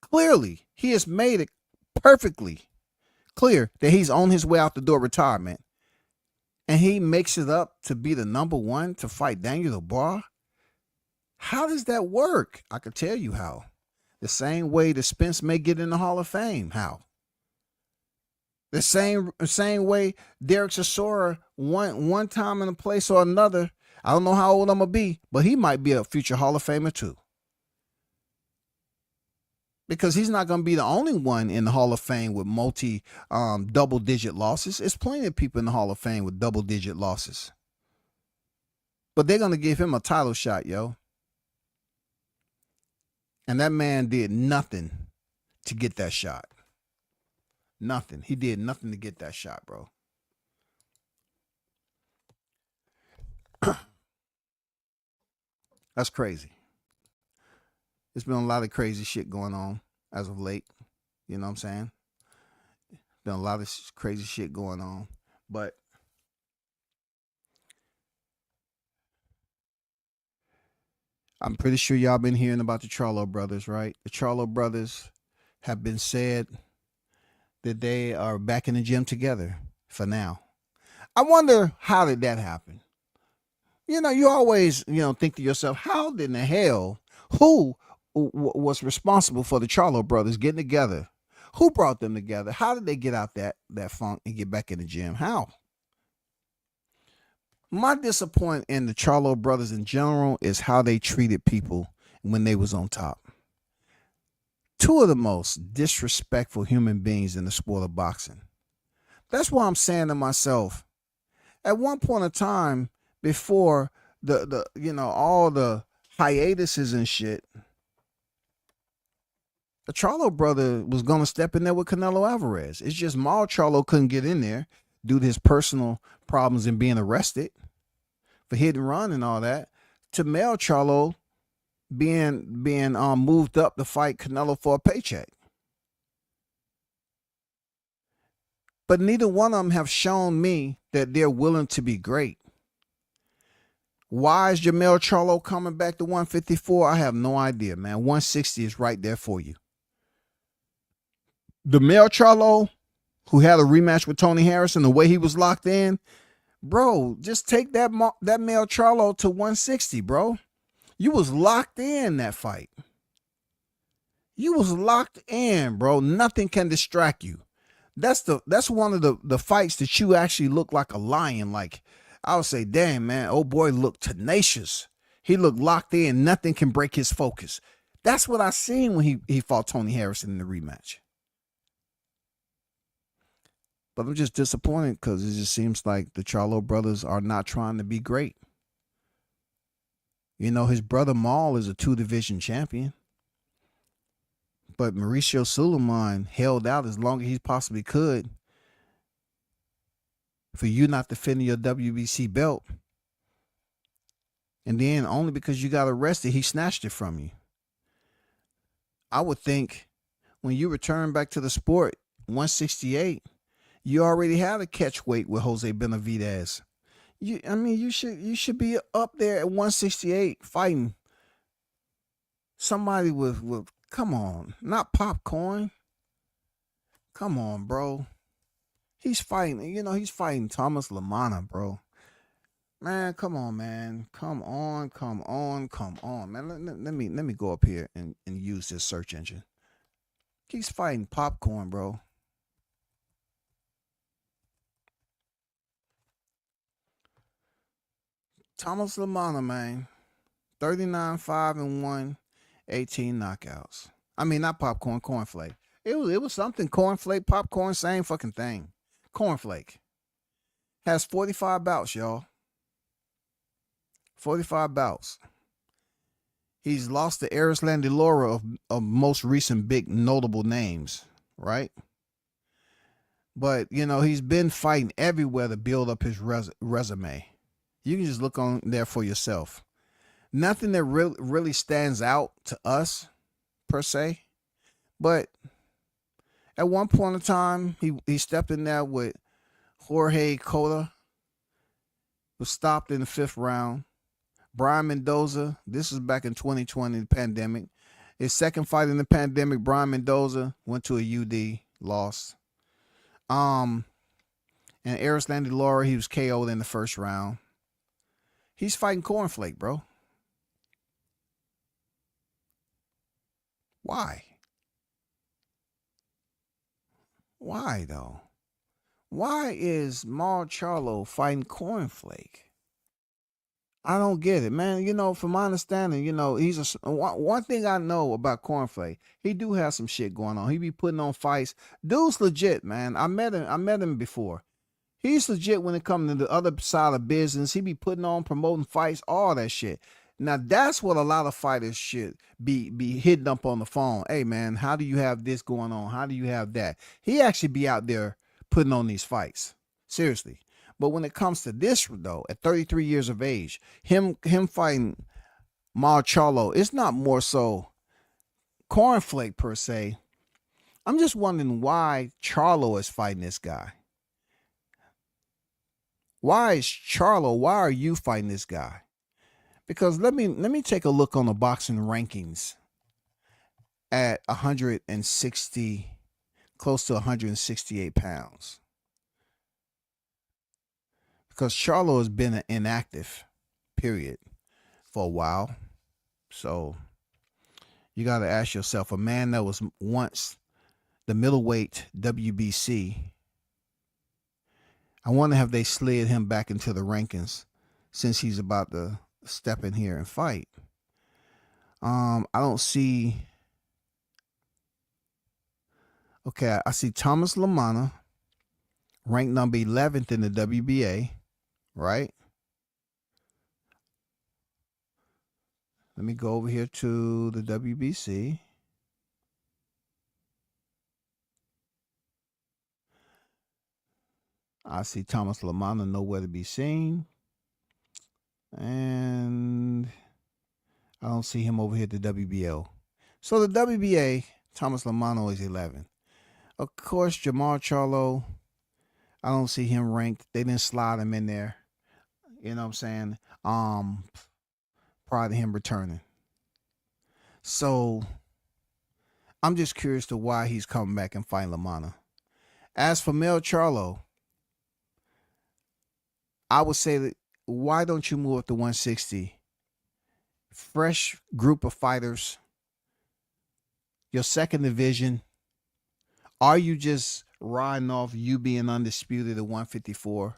Clearly, he has made it perfectly clear that he's on his way out the door retirement. And he makes it up to be the number one to fight Daniel Dubois. How does that work? I can tell you how. The same way that Spence may get in the Hall of Fame. How? The same way Derek Chisora one time in a place or another. I don't know how old I'm gonna be, but he might be a future Hall of Famer too. Because he's not going to be the only one in the Hall of Fame with double-digit losses. There's plenty of people in the Hall of Fame with double-digit losses. But they're going to give him a title shot, yo. And that man did nothing to get that shot. Nothing. He did nothing to get that shot, bro. That's crazy. There's been a lot of crazy shit going on as of late. You know what I'm saying? Been a lot of crazy shit going on. But I'm pretty sure y'all been hearing about the Charlo brothers, right? The Charlo brothers have been said that they are back in the gym together for now. I wonder, how did that happen? You know, you always, think to yourself, how in the hell, who was responsible for the Charlo brothers getting together? Who brought them together? How did they get out that funk and get back in the gym? How? My disappointment in the Charlo brothers in general is how they treated people when they was on top. Two of the most disrespectful human beings in the sport of boxing. That's why I'm saying to myself, at one point in time, before the all the hiatuses and shit, the Charlo brother was going to step in there with Canelo Alvarez. It's just Maul Charlo couldn't get in there due to his personal problems and being arrested for hit and run and all that, to Mel Charlo being moved up to fight Canelo for a paycheck. But neither one of them have shown me that they're willing to be great. Why is Jamel Charlo coming back to 154? I have no idea, man. 160 is right there for you. The Mel Charlo, who had a rematch with Tony Harrison, the way he was locked in, bro, just take that Mel Charlo to 160, bro. You was locked in that fight. You was locked in, bro. Nothing can distract you. That's one of the fights that you actually look like a lion. Like, I would say, damn, man, old boy looked tenacious. He looked locked in. Nothing can break his focus. That's what I seen when he fought Tony Harrison in the rematch. But I'm just disappointed because it just seems like the Charlo brothers are not trying to be great. You know, his brother Maul is a 2-division champion. But Mauricio Suleiman held out as long as he possibly could for you not defending your WBC belt. And then only because you got arrested, he snatched it from you. I would think when you return back to the sport, 168, you already had a catch weight with Jose Benavidez. You should be up there at 168 fighting somebody with come on, not popcorn. Come on, bro. He's fighting, he's fighting Thomas Lamana, bro. Man, come on, man. Come on, man. Let me go up here and use this search engine. He's fighting popcorn, bro. Thomas Lamana, man. 39-5-1, 18 knockouts. I mean, not popcorn, cornflake. It was something. Cornflake, popcorn, same fucking thing. Cornflake. Has 45 bouts, y'all. 45 bouts. He's lost to Erislan De Lara of most recent big notable names, right? But, you know, he's been fighting everywhere to build up his resume. You can just look on there for yourself. Nothing that really stands out to us, per se. But at one point in time, he stepped in there with Jorge Cota, was stopped in the 5th round. Brian Mendoza, this was back in 2020, the pandemic. His second fight in the pandemic, Brian Mendoza went to a UD, lost. And Arislandi Lara, he was KO'd in the 1st round. He's fighting Cornflake, bro. Why? Why, though? Why is Mar Charlo fighting Cornflake? I don't get it, man. You know, from my understanding, you know, he's one thing I know about Cornflake. He do have some shit going on. He be putting on fights. Dude's legit, man. I met him before. He's legit when it comes to the other side of business. He be putting on, promoting fights, all that shit. Now that's what a lot of fighters should be hitting up on the phone. Hey man, how do you have this going on? How do you have that? He actually be out there putting on these fights. Seriously. But when it comes to this, though, at 33 years of age, him fighting Mar Charlo, it's not more so Cornflake per se. I'm just wondering why Charlo is fighting this guy. Why is Charlo? Why are you fighting this guy? Because let me take a look on the boxing rankings at 160, close to 168 pounds. Because Charlo has been inactive, period, for a while. So you got to ask yourself, a man that was once the middleweight WBC, I wonder have they slid him back into the rankings since he's about to step in here and fight. I don't see. Okay, I see Thomas Lamana, ranked number 11th in the WBA. Right? Let me go over here to the WBC. I see Thomas Lamana nowhere to be seen. And I don't see him over here at the WBO. So the WBA, Thomas Lamana is 11. Of course, Jamar Charlo, I don't see him ranked. They didn't slide him in there. You know what I'm saying? Prior to him returning. So I'm just curious to why he's coming back and fighting Lamana. As for Mel Charlo, I would say that why don't you move up to 160? Fresh group of fighters. Your second division. Are you just riding off you being undisputed at 154?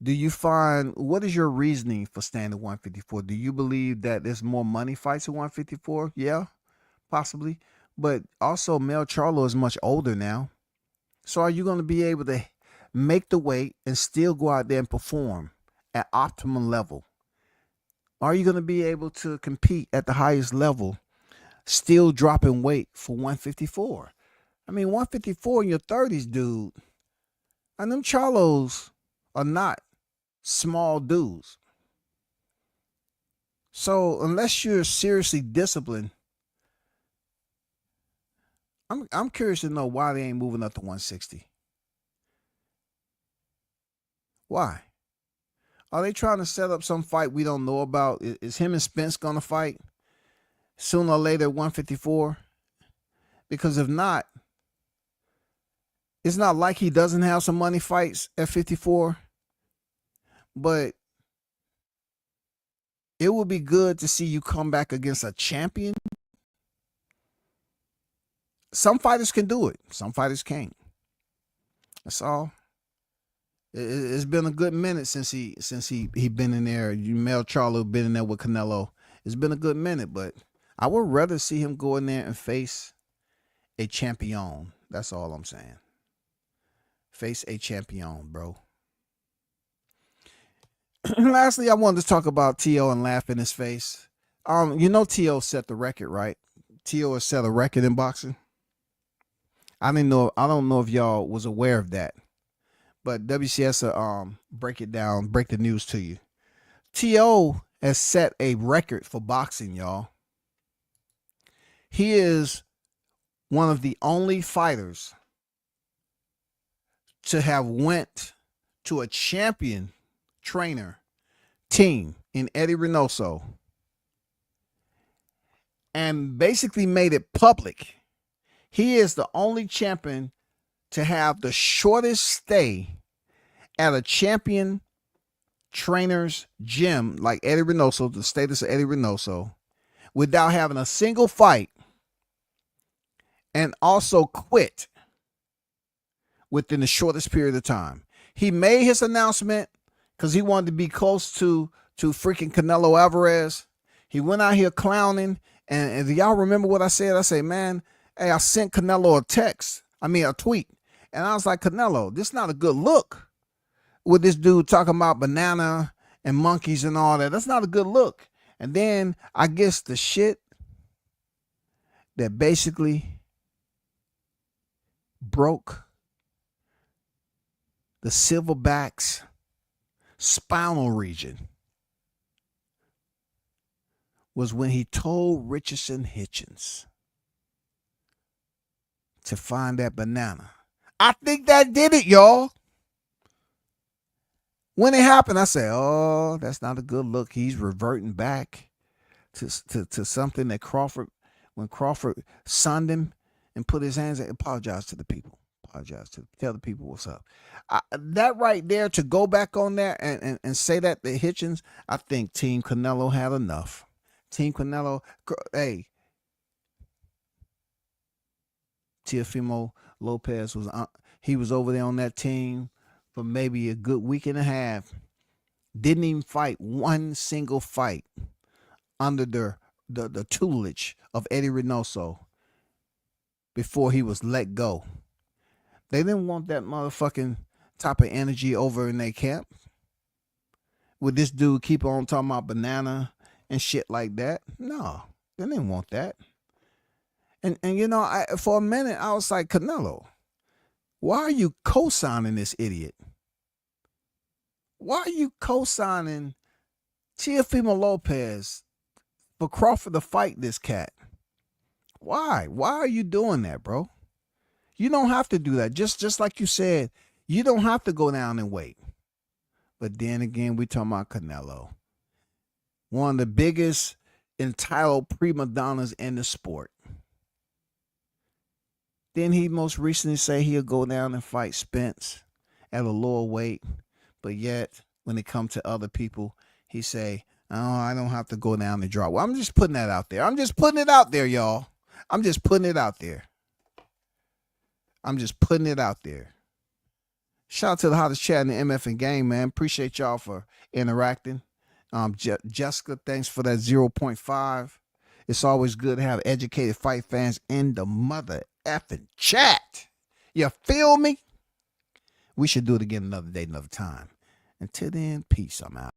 Do you find, what is your reasoning for staying at 154? Do you believe that there's more money fights at 154? Yeah, possibly. But also Mel Charlo is much older now. So are you going to be able to make the weight and still go out there and perform at optimum level? Are you going to be able to compete at the highest level, still dropping weight for 154? I mean, 154 in your 30s, dude. And them Charlos are not small dudes. So unless you're seriously disciplined, I'm curious to know why they ain't moving up to 160. Why? Are they trying to set up some fight we don't know about? Is him and Spence going to fight sooner or later at 154? Because if not, it's not like he doesn't have some money fights at 54. But it would be good to see you come back against a champion. Some fighters can do it. Some fighters can't. That's all. It's been a good minute since he been in there. Mel Charlo been in there with Canelo. It's been a good minute, but I would rather see him go in there and face a champion. That's all I'm saying. Face a champion, bro. Lastly, I wanted to talk about T.O. and laugh in his face. You know T.O. set the record, right? T.O. has set a record in boxing. I don't know if y'all was aware of that, but WCS break it down, break the news to you. T.O. has set a record for boxing, y'all. He is one of the only fighters to have went to a champion trainer team in Eddie Reynoso and basically made it public. He is the only champion to have the shortest stay at a champion trainer's gym like Eddie Reynoso, the status of Eddie Reynoso, without having a single fight, and also quit within the shortest period of time. He made his announcement because he wanted to be close to freaking Canelo Alvarez. He went out here clowning, and do y'all remember what I said? I said, man, hey, I sent Canelo a tweet, and I was like, Canelo, this is not a good look with this dude talking about banana and monkeys and all that. That's not a good look. And then I guess the shit that basically broke the silverback's spinal region was when he told Richardson Hitchens to find that banana. I think that did it, y'all. When it happened, I said, oh, that's not a good look. He's reverting back to something that when Crawford sunned him and put his hands, apologize to the people. Tell the people what's up. That right there, to go back on there and say that to Hitchens, I think Team Canelo had enough. Team Canelo, hey, Teofimo Lopez he was over there on that team for maybe a good week and a half. Didn't even fight one single fight under the tutelage of Eddie Reynoso before he was let go. They didn't want that motherfucking type of energy over in their camp. Would this dude keep on talking about banana and shit like that? No, they didn't want that. And you know, for a minute, I was like, Canelo, why are you co-signing this idiot? Why are you co-signing Teofimo Lopez for Crawford to fight this cat? Why? Why are you doing that, bro? You don't have to do that. Just like you said, you don't have to go down and wait. But then again, we talking about Canelo. One of the biggest entitled prima donnas in the sport. Then he most recently say he'll go down and fight Spence at a lower weight. But yet, when it comes to other people, he say, oh, I don't have to go down and drop. Well, I'm just putting that out there. I'm just putting it out there, y'all. I'm just putting it out there. Shout out to the hottest chat in the MF and game, man. Appreciate y'all for interacting. Jessica, thanks for that 0.5. It's always good to have educated fight fans in the mother effing chat. You feel me? We should do it again another day, another time. Until then, peace. I'm out.